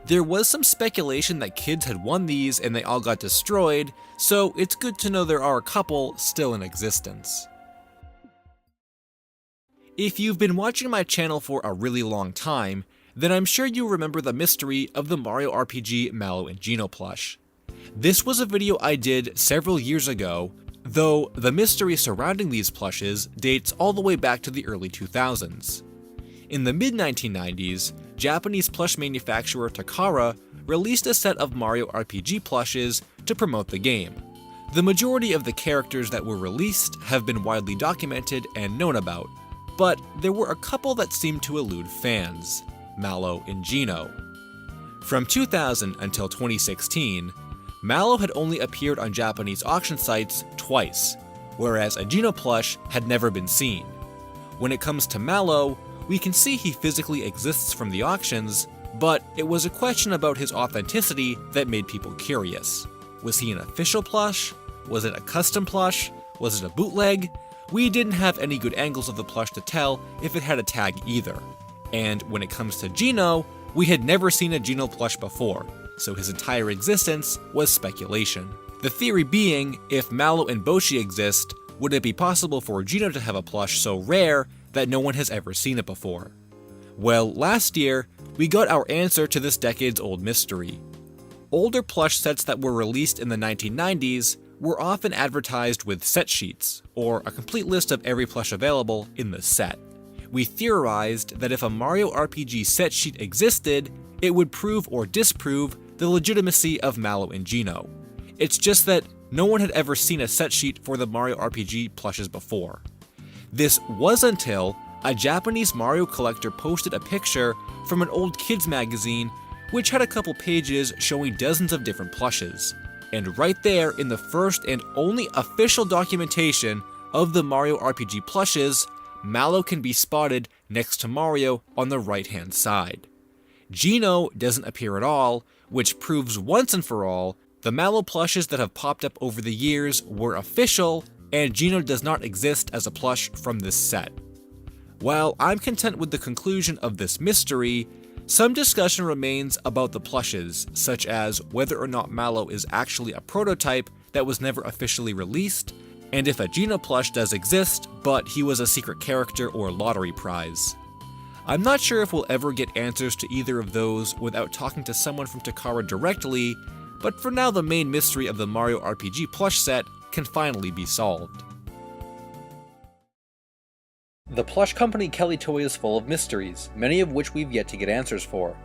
There was some speculation that kids had won these and they all got destroyed, so it's good to know there are a couple still in existence. If you've been watching my channel for a really long time, then I'm sure you remember the mystery of the Mario RPG Mallow and Geno plush. This was a video I did several years ago, though the mystery surrounding these plushes dates all the way back to the early 2000s. In the mid-1990s, Japanese plush manufacturer Takara released a set of Mario RPG plushes to promote the game. The majority of the characters that were released have been widely documented and known about, but there were a couple that seemed to elude fans: Mallow and Geno. From 2000 until 2016, Mallow had only appeared on Japanese auction sites twice, whereas a Geno plush had never been seen. When it comes to Mallow, we can see he physically exists from the auctions, but it was a question about his authenticity that made people curious. Was he an official plush? Was it a custom plush? Was it a bootleg? We didn't have any good angles of the plush to tell if it had a tag either. And when it comes to Geno, we had never seen a Geno plush before, so his entire existence was speculation. The theory being, if Mallow and Boshi exist, would it be possible for Geno to have a plush so rare that no one has ever seen it before? Well, last year, we got our answer to this decades-old mystery. Older plush sets that were released in the 1990s were often advertised with set sheets, or a complete list of every plush available in the set. We theorized that if a Mario RPG set sheet existed, it would prove or disprove the legitimacy of Mallow and Geno. It's just that no one had ever seen a set sheet for the Mario RPG plushes before. This was until a Japanese Mario collector posted a picture from an old kids magazine which had a couple pages showing dozens of different plushes. And right there in the first and only official documentation of the Mario RPG plushes, Mallow can be spotted next to Mario on the right-hand side. Geno doesn't appear at all, which proves once and for all the Mallow plushes that have popped up over the years were official, and Geno does not exist as a plush from this set. While I'm content with the conclusion of this mystery, some discussion remains about the plushes, such as whether or not Mallow is actually a prototype that was never officially released, and if a Geno plush does exist, but he was a secret character or lottery prize. I'm not sure if we'll ever get answers to either of those without talking to someone from Takara directly, but for now the main mystery of the Mario RPG plush set can finally be solved. The plush company Kellytoy is full of mysteries, many of which we've yet to get answers for.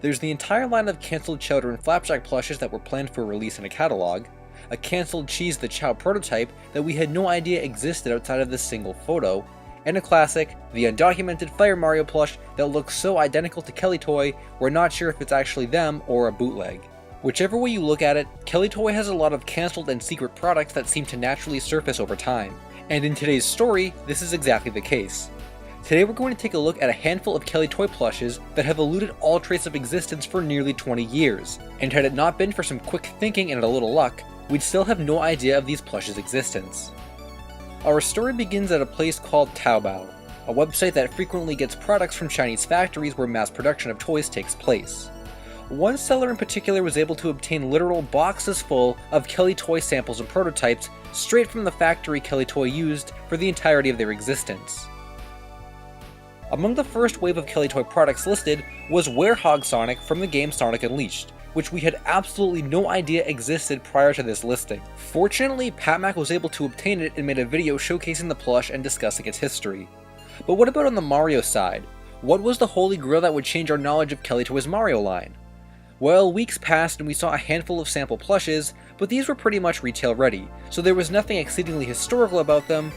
There's the entire line of cancelled Chowder and Flapjack plushes that were planned for release in a catalog, a cancelled Cheese the Chow prototype that we had no idea existed outside of this single photo, and a classic, the undocumented Fire Mario plush that looks so identical to Kellytoy we're not sure if it's actually them or a bootleg. Whichever way you look at it, Kellytoy has a lot of cancelled and secret products that seem to naturally surface over time. And in today's story, this is exactly the case. Today we're going to take a look at a handful of Kellytoy plushes that have eluded all trace of existence for nearly 20 years, and had it not been for some quick thinking and a little luck, we'd still have no idea of these plushes' existence. Our story begins at a place called Taobao, a website that frequently gets products from Chinese factories where mass production of toys takes place. One seller in particular was able to obtain literal boxes full of Kellytoy samples and prototypes straight from the factory Kellytoy used for the entirety of their existence. Among the first wave of Kellytoy products listed was Werehog Sonic from the game Sonic Unleashed, which we had absolutely no idea existed prior to this listing. Fortunately, PatMac was able to obtain it and made a video showcasing the plush and discussing its history. But what about on the Mario side? What was the holy grail that would change our knowledge of Kellytoy's Mario line? Well, weeks passed and we saw a handful of sample plushes, but these were pretty much retail ready, so there was nothing exceedingly historical about them,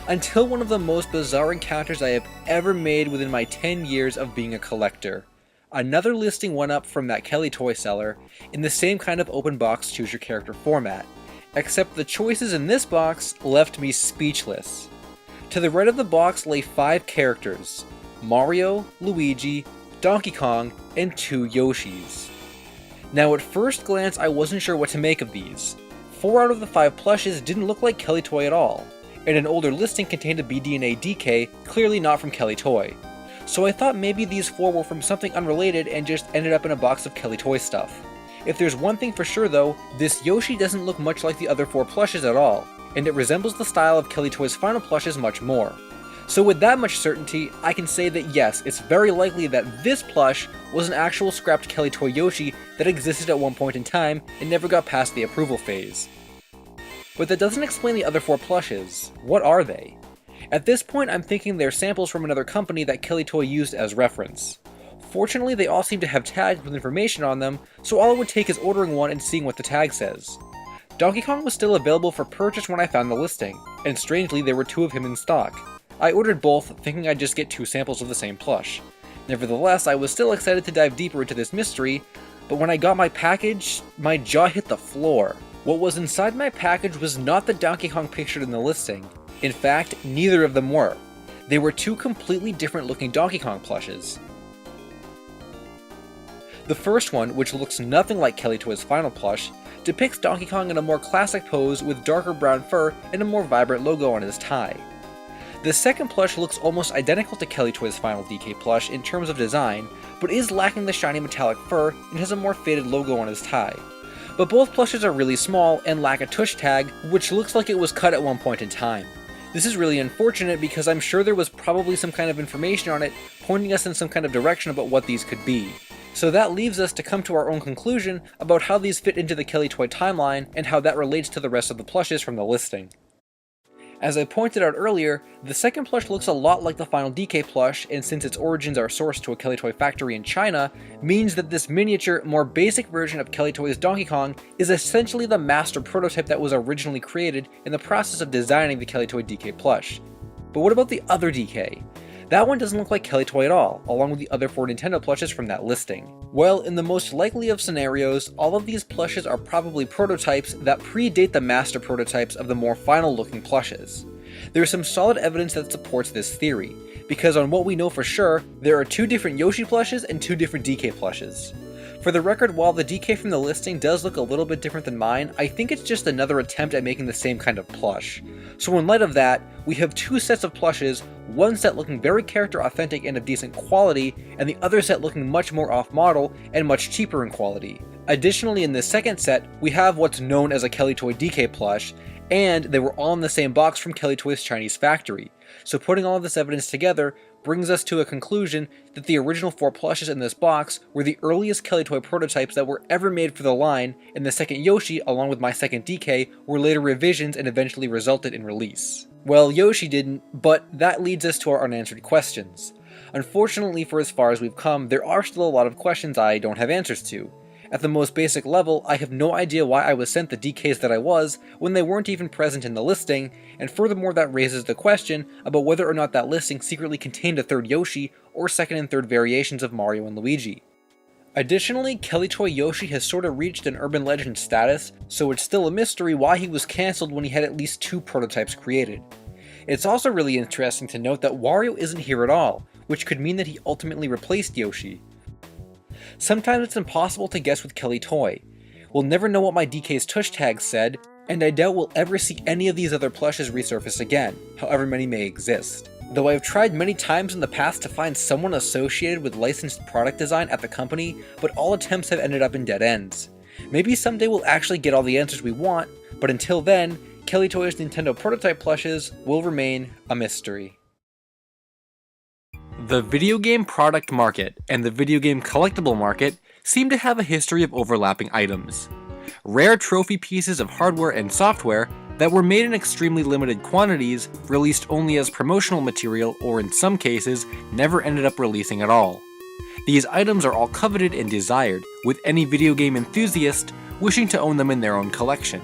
until one of the most bizarre encounters I have ever made within my 10 years of being a collector. Another listing went up from that Kellytoy seller, in the same kind of open box choose your character format, except the choices in this box left me speechless. To the right of the box lay 5 characters: Mario, Luigi, Donkey Kong, and 2 Yoshis. Now at first glance I wasn't sure what to make of these. 4 out of the 5 plushes didn't look like Kellytoy at all, and an older listing contained a BDNA DK, clearly not from Kellytoy. So I thought maybe these 4 were from something unrelated and just ended up in a box of Kellytoy stuff. If there's one thing for sure though, this Yoshi doesn't look much like the other 4 plushes at all, and it resembles the style of Kellytoy's final plushes much more. So with that much certainty, I can say that yes, it's very likely that this plush was an actual scrapped Kellytoy Yoshi that existed at one point in time and never got past the approval phase. But that doesn't explain the other 4 plushes. What are they? At this point, I'm thinking they're samples from another company that Kellytoy used as reference. Fortunately, they all seem to have tags with information on them, so all it would take is ordering one and seeing what the tag says. Donkey Kong was still available for purchase when I found the listing, and strangely there were 2 of him in stock. I ordered both, thinking I'd just get 2 samples of the same plush. Nevertheless, I was still excited to dive deeper into this mystery, but when I got my package, my jaw hit the floor. What was inside my package was not the Donkey Kong pictured in the listing. In fact, neither of them were. They were 2 completely different looking Donkey Kong plushes. The first one, which looks nothing like Kellytoy's final plush, depicts Donkey Kong in a more classic pose with darker brown fur and a more vibrant logo on his tie. The second plush looks almost identical to Kellytoy's final DK plush in terms of design, but is lacking the shiny metallic fur and has a more faded logo on his tie. But both plushes are really small and lack a tush tag, which looks like it was cut at one point in time. This is really unfortunate because I'm sure there was probably some kind of information on it pointing us in some kind of direction about what these could be. So that leaves us to come to our own conclusion about how these fit into the Kellytoy timeline and how that relates to the rest of the plushes from the listing. As I pointed out earlier, the second plush looks a lot like the final DK plush, and since its origins are sourced to a Kellytoy factory in China, means that this miniature, more basic version of Kellytoy's Donkey Kong is essentially the master prototype that was originally created in the process of designing the Kellytoy DK plush. But what about the other DK? That one doesn't look like Kellytoy at all, along with the other 4 Nintendo plushes from that listing. Well, in the most likely of scenarios, all of these plushes are probably prototypes that predate the master prototypes of the more final looking plushes. There is some solid evidence that supports this theory, because on what we know for sure, there are 2 different Yoshi plushes and 2 different DK plushes. For the record, while the DK from the listing does look a little bit different than mine, I think it's just another attempt at making the same kind of plush. So in light of that, we have 2 sets of plushes, one set looking very character authentic and of decent quality, and the other set looking much more off-model and much cheaper in quality. Additionally, in this second set, we have what's known as a Kellytoy DK plush, and they were all in the same box from Kellytoy's Chinese factory. So putting all of this evidence together brings us to a conclusion that the original 4 plushes in this box were the earliest Kellytoy prototypes that were ever made for the line, and the second Yoshi, along with my second DK, were later revisions and eventually resulted in release. Well, Yoshi didn't, but that leads us to our unanswered questions. Unfortunately, for as far as we've come, there are still a lot of questions I don't have answers to. At the most basic level, I have no idea why I was sent the DKs that I was when they weren't even present in the listing, and furthermore that raises the question about whether or not that listing secretly contained a third Yoshi or second and third variations of Mario and Luigi. Additionally, Kellytoy Yoshi has sort of reached an urban legend status, so it's still a mystery why he was cancelled when he had at least 2 prototypes created. It's also really interesting to note that Wario isn't here at all, which could mean that he ultimately replaced Yoshi. Sometimes it's impossible to guess with Kellytoy. We'll never know what my DK's tush tag said, and I doubt we'll ever see any of these other plushes resurface again, however many may exist. Though I've tried many times in the past to find someone associated with licensed product design at the company, but all attempts have ended up in dead ends. Maybe someday we'll actually get all the answers we want, but until then, Kellytoy's Nintendo prototype plushes will remain a mystery. The video game product market and the video game collectible market seem to have a history of overlapping items. Rare trophy pieces of hardware and software that were made in extremely limited quantities, released only as promotional material, or in some cases, never ended up releasing at all. These items are all coveted and desired, with any video game enthusiast wishing to own them in their own collection.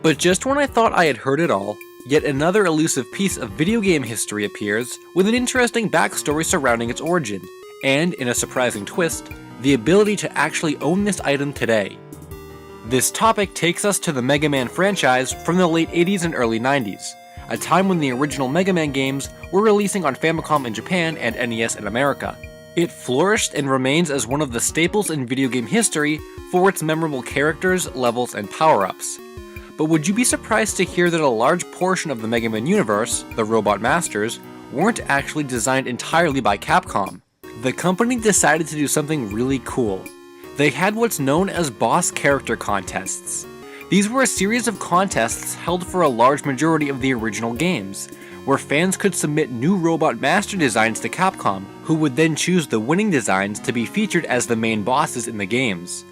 But just when I thought I had heard it all, yet another elusive piece of video game history appears with an interesting backstory surrounding its origin, and, in a surprising twist, the ability to actually own this item today. This topic takes us to the Mega Man franchise from the late 80s and early 90s, a time when the original Mega Man games were releasing on Famicom in Japan and NES in America. It flourished and remains as one of the staples in video game history for its memorable characters, levels, and power-ups. But would you be surprised to hear that a large portion of the Mega Man universe, the Robot Masters, weren't actually designed entirely by Capcom? The company decided to do something really cool. They had what's known as boss character contests. These were a series of contests held for a large majority of the original games, where fans could submit new Robot Master designs to Capcom, who would then choose the winning designs to be featured as the main bosses in the games.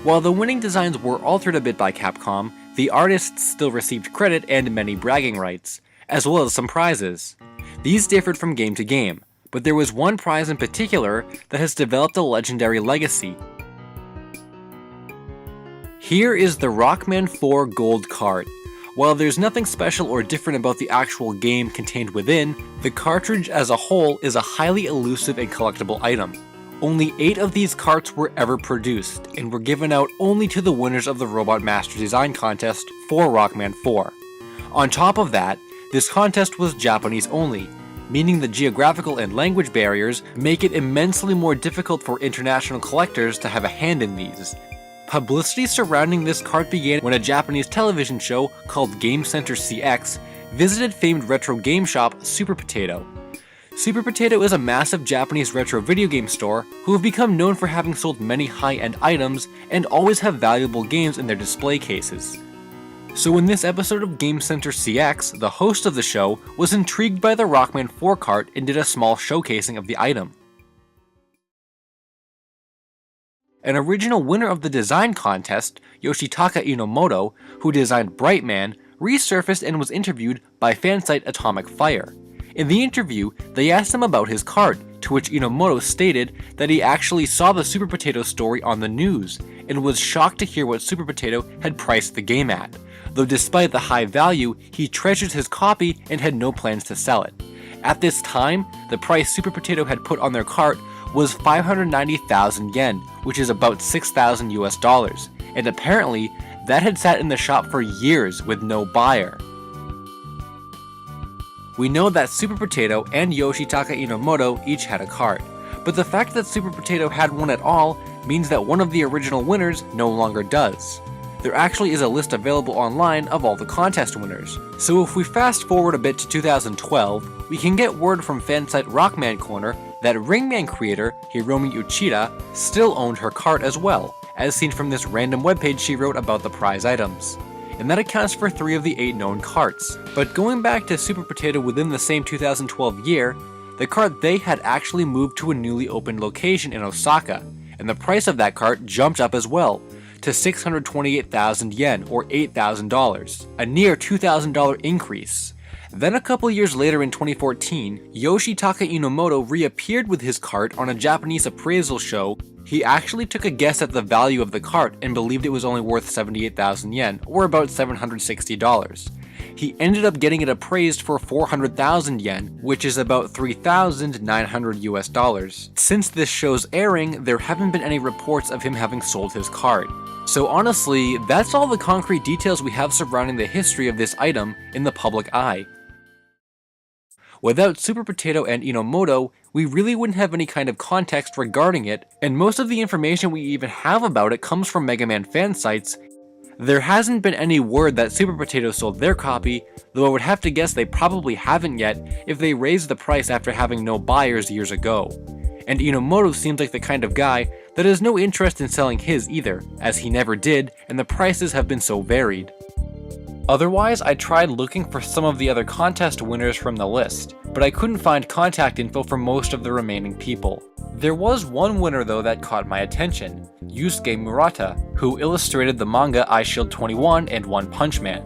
While the winning designs were altered a bit by Capcom, the artists still received credit and many bragging rights, as well as some prizes. These differed from game to game, but there was one prize in particular that has developed a legendary legacy. Here is the Rockman 4 Gold card. While there's nothing special or different about the actual game contained within, the cartridge as a whole is a highly elusive and collectible item. Only 8 of these carts were ever produced, and were given out only to the winners of the Robot Master Design Contest for Rockman 4. On top of that, this contest was Japanese only, meaning the geographical and language barriers make it immensely more difficult for international collectors to have a hand in these. Publicity surrounding this cart began when a Japanese television show called Game Center CX visited famed retro game shop Super Potato. Super Potato is a massive Japanese retro video game store who have become known for having sold many high-end items and always have valuable games in their display cases. So in this episode of Game Center CX, the host of the show was intrigued by the Rockman 4 cart and did a small showcasing of the item. An original winner of the design contest, Yoshitaka Inomoto, who designed Brightman, resurfaced and was interviewed by fansite Atomic Fire. In the interview, they asked him about his cart, to which Inomoto stated that he actually saw the Super Potato story on the news, and was shocked to hear what Super Potato had priced the game at, though despite the high value, he treasured his copy and had no plans to sell it. At this time, the price Super Potato had put on their cart was 590,000 yen, which is about $6,000 US, and apparently that had sat in the shop for years with no buyer. We know that Super Potato and Yoshitaka Inomoto each had a cart, but the fact that Super Potato had one at all means that one of the original winners no longer does. There actually is a list available online of all the contest winners, so if we fast forward a bit to 2012, we can get word from fansite Rockman Corner that Ringman creator Hiromi Uchida still owned her cart as well, as seen from this random webpage she wrote about the prize items. And that accounts for 3 of the 8 known carts. But going back to Super Potato within the same 2012 year, the cart they had actually moved to a newly opened location in Osaka, and the price of that cart jumped up as well, to 628,000 yen or $8,000, a near $2,000 increase. Then a couple years later in 2014, Yoshitaka Inomoto reappeared with his cart on a Japanese appraisal show. He actually took a guess at the value of the cart and believed it was only worth 78,000 yen, or about $760. He ended up getting it appraised for 400,000 yen, which is about $3,900 US. Since this show's airing, there haven't been any reports of him having sold his cart. So honestly, that's all the concrete details we have surrounding the history of this item in the public eye. Without Super Potato and Inomoto, we really wouldn't have any kind of context regarding it, and most of the information we even have about it comes from Mega Man fan sites. There hasn't been any word that Super Potato sold their copy, though I would have to guess they probably haven't yet if they raised the price after having no buyers years ago. And Inomoto seems like the kind of guy that has no interest in selling his either, as he never did, and the prices have been so varied. Otherwise, I tried looking for some of the other contest winners from the list, but I couldn't find contact info for most of the remaining people. There was one winner though that caught my attention, Yusuke Murata, who illustrated the manga Eyeshield 21 and One Punch Man.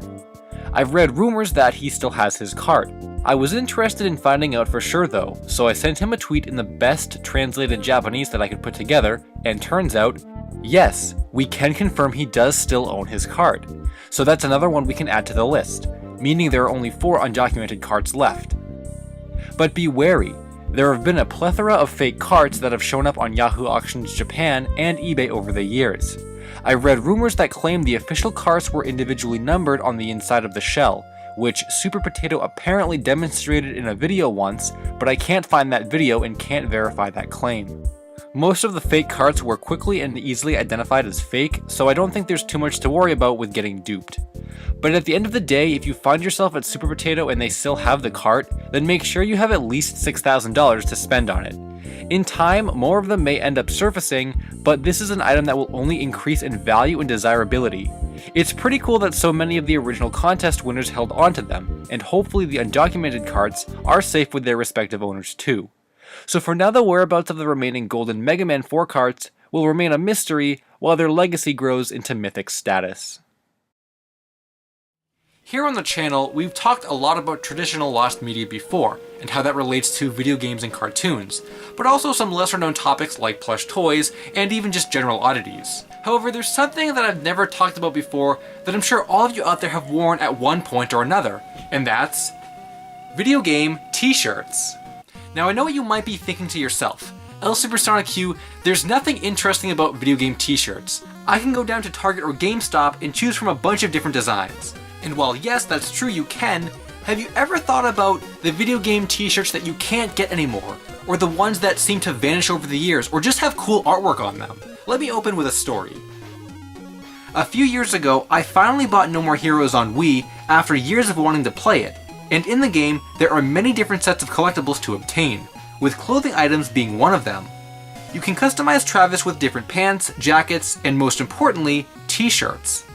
I've read rumors that he still has his cart. I was interested in finding out for sure though, so I sent him a tweet in the best translated Japanese that I could put together, and turns out, yes, we can confirm he does still own his cart. So that's another one we can add to the list, meaning there are only 4 undocumented carts left. But be wary, there have been a plethora of fake carts that have shown up on Yahoo Auctions Japan and eBay over the years. I've read rumors that claim the official carts were individually numbered on the inside of the shell, which Super Potato apparently demonstrated in a video once, but I can't find that video and can't verify that claim. Most of the fake carts were quickly and easily identified as fake, so I don't think there's too much to worry about with getting duped. But at the end of the day, if you find yourself at Super Potato and they still have the cart, then make sure you have at least $6,000 to spend on it. In time, more of them may end up surfacing, but this is an item that will only increase in value and desirability. It's pretty cool that so many of the original contest winners held onto them, and hopefully the undocumented carts are safe with their respective owners too. So for now, the whereabouts of the remaining golden Mega Man 4 carts will remain a mystery while their legacy grows into mythic status. Here on the channel, we've talked a lot about traditional lost media before, and how that relates to video games and cartoons, but also some lesser known topics like plush toys, and even just general oddities. However, there's something that I've never talked about before that I'm sure all of you out there have worn at one point or another, and that's video game t-shirts. Now I know what you might be thinking to yourself, LSuperSonicQ, there's nothing interesting about video game t-shirts. I can go down to Target or GameStop and choose from a bunch of different designs. And while yes, that's true, you can, have you ever thought about the video game t-shirts that you can't get anymore? Or the ones that seem to vanish over the years, or just have cool artwork on them? Let me open with a story. A few years ago, I finally bought No More Heroes on Wii after years of wanting to play it. And in the game, there are many different sets of collectibles to obtain, with clothing items being one of them. You can customize Travis with different pants, jackets, and most importantly, t-shirts.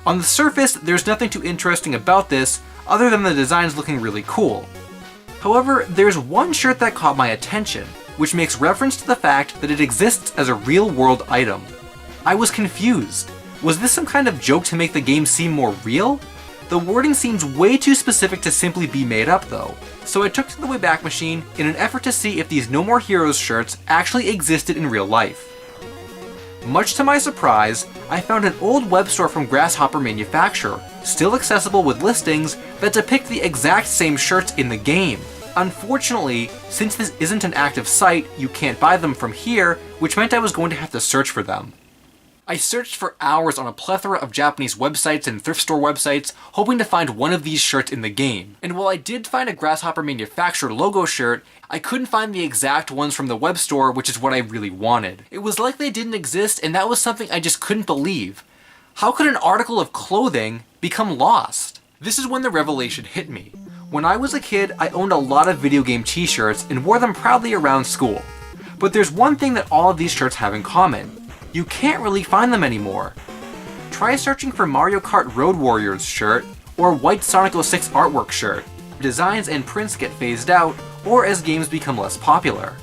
On the surface, there's nothing too interesting about this, other than the designs looking really cool. However, there's one shirt that caught my attention, which makes reference to the fact that it exists as a real-world item. I was confused. Was this some kind of joke to make the game seem more real? The wording seems way too specific to simply be made up though, so I took to the Wayback Machine in an effort to see if these No More Heroes shirts actually existed in real life. Much to my surprise, I found an old web store from Grasshopper Manufacturer, still accessible with listings that depict the exact same shirts in the game. Unfortunately, since this isn't an active site, you can't buy them from here, which meant I was going to have to search for them. I searched for hours on a plethora of Japanese websites and thrift store websites, hoping to find one of these shirts in the game. And while I did find a Grasshopper Manufacturer logo shirt, I couldn't find the exact ones from the web store, which is what I really wanted. It was like they didn't exist, and that was something I just couldn't believe. How could an article of clothing become lost? This is when the revelation hit me. When I was a kid, I owned a lot of video game t-shirts and wore them proudly around school. But there's one thing that all of these shirts have in common. You can't really find them anymore. Try searching for Mario Kart Road Warriors shirt, or White Sonic 06 artwork shirt. Designs and prints get phased out, or as games become less popular.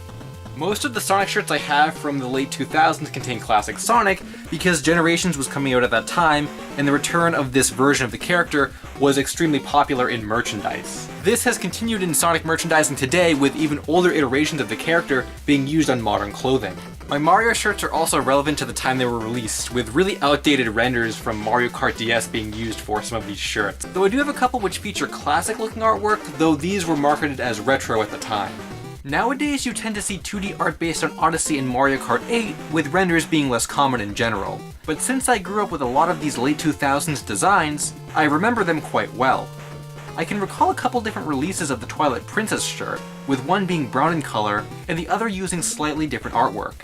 Most of the Sonic shirts I have from the late 2000s contain classic Sonic, because Generations was coming out at that time, and the return of this version of the character was extremely popular in merchandise. This has continued in Sonic merchandising today, with even older iterations of the character being used on modern clothing. My Mario shirts are also relevant to the time they were released, with really outdated renders from Mario Kart DS being used for some of these shirts. Though I do have a couple which feature classic looking artwork, though these were marketed as retro at the time. Nowadays you tend to see 2D art based on Odyssey and Mario Kart 8, with renders being less common in general. But since I grew up with a lot of these late 2000s designs, I remember them quite well. I can recall a couple different releases of the Twilight Princess shirt, with one being brown in color and the other using slightly different artwork.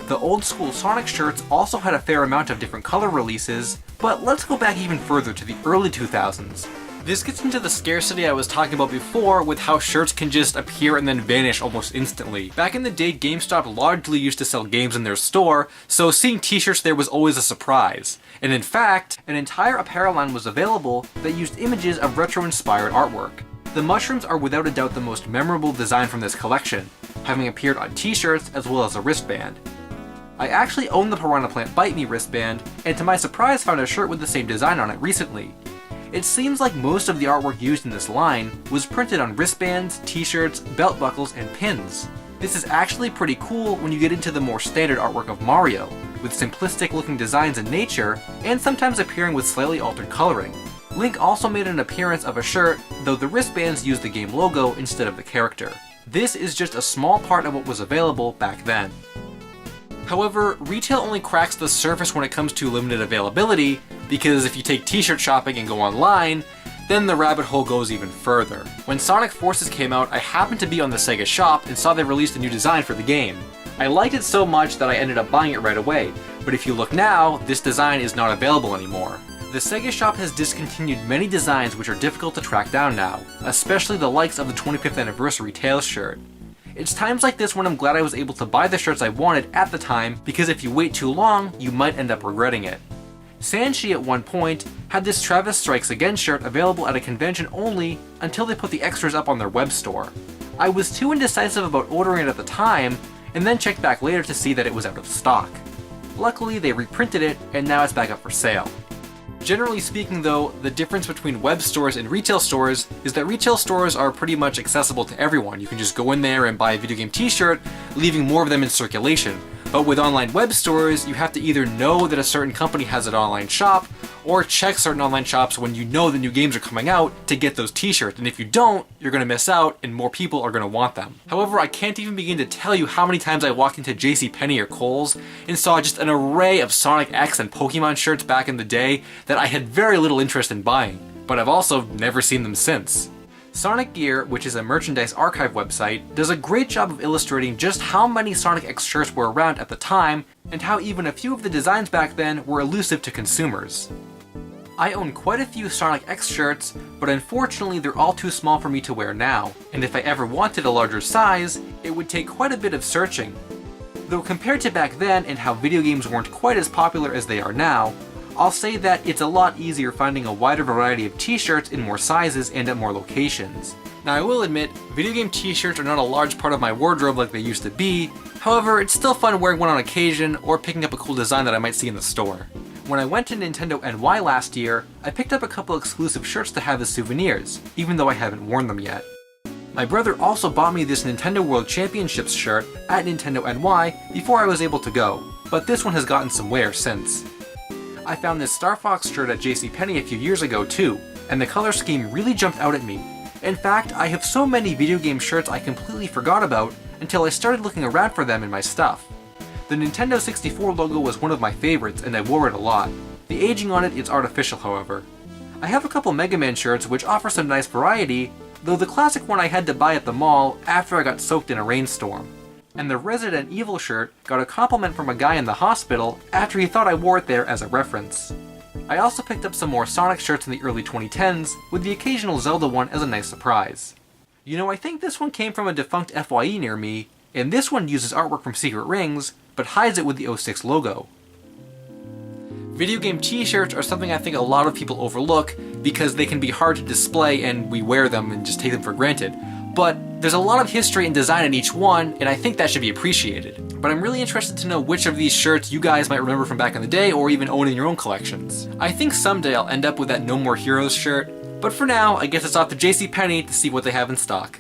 The old school Sonic shirts also had a fair amount of different color releases, but let's go back even further to the early 2000s. This gets into the scarcity I was talking about before with how shirts can just appear and then vanish almost instantly. Back in the day, GameStop largely used to sell games in their store, so seeing t-shirts there was always a surprise. And in fact, an entire apparel line was available that used images of retro-inspired artwork. The mushrooms are without a doubt the most memorable design from this collection, having appeared on t-shirts as well as a wristband. I actually own the Piranha Plant Bite Me wristband, and to my surprise found a shirt with the same design on it recently. It seems like most of the artwork used in this line was printed on wristbands, t-shirts, belt buckles, and pins. This is actually pretty cool when you get into the more standard artwork of Mario, with simplistic looking designs in nature, and sometimes appearing with slightly altered coloring. Link also made an appearance of a shirt, though the wristbands used the game logo instead of the character. This is just a small part of what was available back then. However, retail only cracks the surface when it comes to limited availability, because if you take t-shirt shopping and go online, then the rabbit hole goes even further. When Sonic Forces came out, I happened to be on the Sega shop and saw they released a new design for the game. I liked it so much that I ended up buying it right away, but if you look now, this design is not available anymore. The Sega shop has discontinued many designs which are difficult to track down now, especially the likes of the 25th anniversary Tails shirt. It's times like this when I'm glad I was able to buy the shirts I wanted at the time, because if you wait too long, you might end up regretting it. Sanshi at one point had this Travis Strikes Again shirt available at a convention only until they put the extras up on their web store. I was too indecisive about ordering it at the time, and then checked back later to see that it was out of stock. Luckily they reprinted it, and now it's back up for sale. Generally speaking though, the difference between web stores and retail stores is that retail stores are pretty much accessible to everyone. You can just go in there and buy a video game t-shirt, leaving more of them in circulation. But with online web stores, you have to either know that a certain company has an online shop, or check certain online shops when you know the new games are coming out to get those t-shirts, and if you don't, you're going to miss out and more people are going to want them. However, I can't even begin to tell you how many times I walked into JCPenney or Kohl's and saw just an array of Sonic X and Pokemon shirts back in the day that I had very little interest in buying, but I've also never seen them since. Sonic Gear, which is a merchandise archive website, does a great job of illustrating just how many Sonic X shirts were around at the time, and how even a few of the designs back then were elusive to consumers. I own quite a few Sonic X shirts, but unfortunately they're all too small for me to wear now, and if I ever wanted a larger size, it would take quite a bit of searching. Though compared to back then and how video games weren't quite as popular as they are now, I'll say that it's a lot easier finding a wider variety of t-shirts in more sizes and at more locations. Now I will admit, video game t-shirts are not a large part of my wardrobe like they used to be, however it's still fun wearing one on occasion or picking up a cool design that I might see in the store. When I went to Nintendo NY last year, I picked up a couple exclusive shirts to have as souvenirs, even though I haven't worn them yet. My brother also bought me this Nintendo World Championships shirt at Nintendo NY before I was able to go, but this one has gotten some wear since. I found this Star Fox shirt at JCPenney a few years ago too, and the color scheme really jumped out at me. In fact, I have so many video game shirts I completely forgot about until I started looking around for them in my stuff. The Nintendo 64 logo was one of my favorites and I wore it a lot. The aging on it is artificial however. I have a couple Mega Man shirts which offer some nice variety, though the classic one I had to buy at the mall after I got soaked in a rainstorm. And the Resident Evil shirt got a compliment from a guy in the hospital after he thought I wore it there as a reference. I also picked up some more Sonic shirts in the early 2010s, with the occasional Zelda one as a nice surprise. You know, I think this one came from a defunct FYE near me, and this one uses artwork from Secret Rings, but hides it with the 06 logo. Video game t-shirts are something I think a lot of people overlook because they can be hard to display and we wear them and just take them for granted. But there's a lot of history and design in each one, and I think that should be appreciated. But I'm really interested to know which of these shirts you guys might remember from back in the day or even own in your own collections. I think someday I'll end up with that No More Heroes shirt, but for now, I guess it's off to JCPenney to see what they have in stock.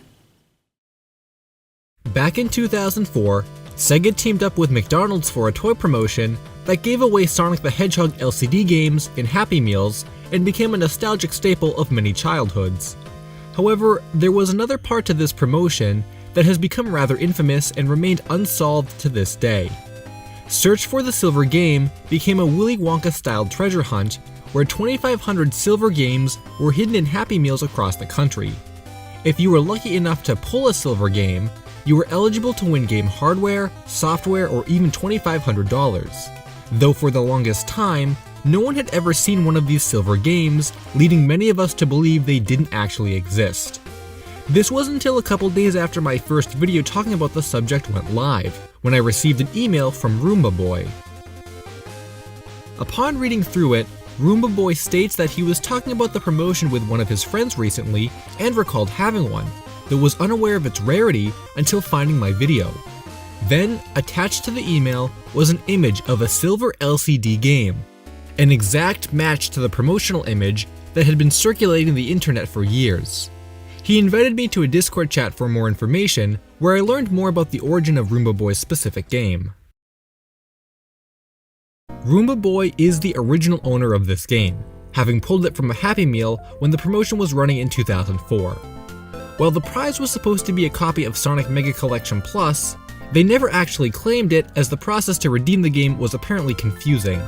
Back in 2004, Sega teamed up with McDonald's for a toy promotion that gave away Sonic the Hedgehog LCD games in Happy Meals and became a nostalgic staple of many childhoods. However, there was another part to this promotion that has become rather infamous and remained unsolved to this day. Search for the Silver Game became a Willy Wonka-styled treasure hunt where 2,500 silver games were hidden in Happy Meals across the country. If you were lucky enough to pull a silver game, you were eligible to win game hardware, software, or even $2,500. Though for the longest time, no one had ever seen one of these silver games, leading many of us to believe they didn't actually exist. This wasn't until a couple days after my first video talking about the subject went live, when I received an email from Roomba Boy. Upon reading through it, Roomba Boy states that he was talking about the promotion with one of his friends recently and recalled having one, though was unaware of its rarity until finding my video. Then, attached to the email was an image of a silver LCD game, an exact match to the promotional image that had been circulating the internet for years. He invited me to a Discord chat for more information, where I learned more about the origin of Roomba Boy's specific game. Roomba Boy is the original owner of this game, having pulled it from a Happy Meal when the promotion was running in 2004. While the prize was supposed to be a copy of Sonic Mega Collection Plus, they never actually claimed it as the process to redeem the game was apparently confusing.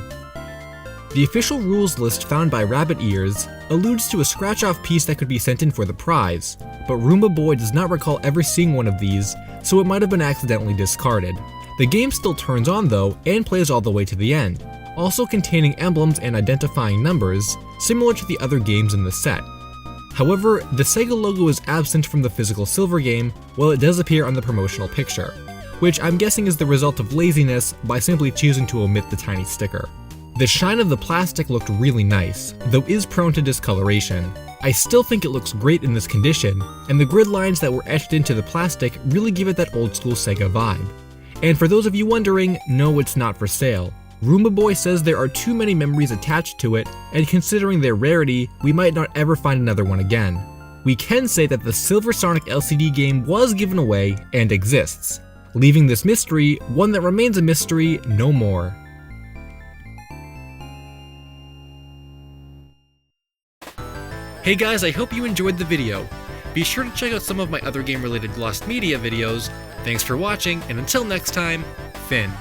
The official rules list found by Rabbit Ears alludes to a scratch-off piece that could be sent in for the prize, but Roomba Boy does not recall ever seeing one of these, so it might have been accidentally discarded. The game still turns on though, and plays all the way to the end, also containing emblems and identifying numbers, similar to the other games in the set. However, the Sega logo is absent from the physical silver game, while it does appear on the promotional picture, which I'm guessing is the result of laziness by simply choosing to omit the tiny sticker. The shine of the plastic looked really nice, though is prone to discoloration. I still think it looks great in this condition, and the grid lines that were etched into the plastic really give it that old school Sega vibe. And for those of you wondering, no, it's not for sale. Roomba Boy says there are too many memories attached to it, and considering their rarity, we might not ever find another one again. We can say that the Silver Sonic LCD game was given away and exists, leaving this mystery one that remains a mystery no more. Hey guys, I hope you enjoyed the video. Be sure to check out some of my other game-related Lost Media videos. Thanks for watching, and until next time, Finn.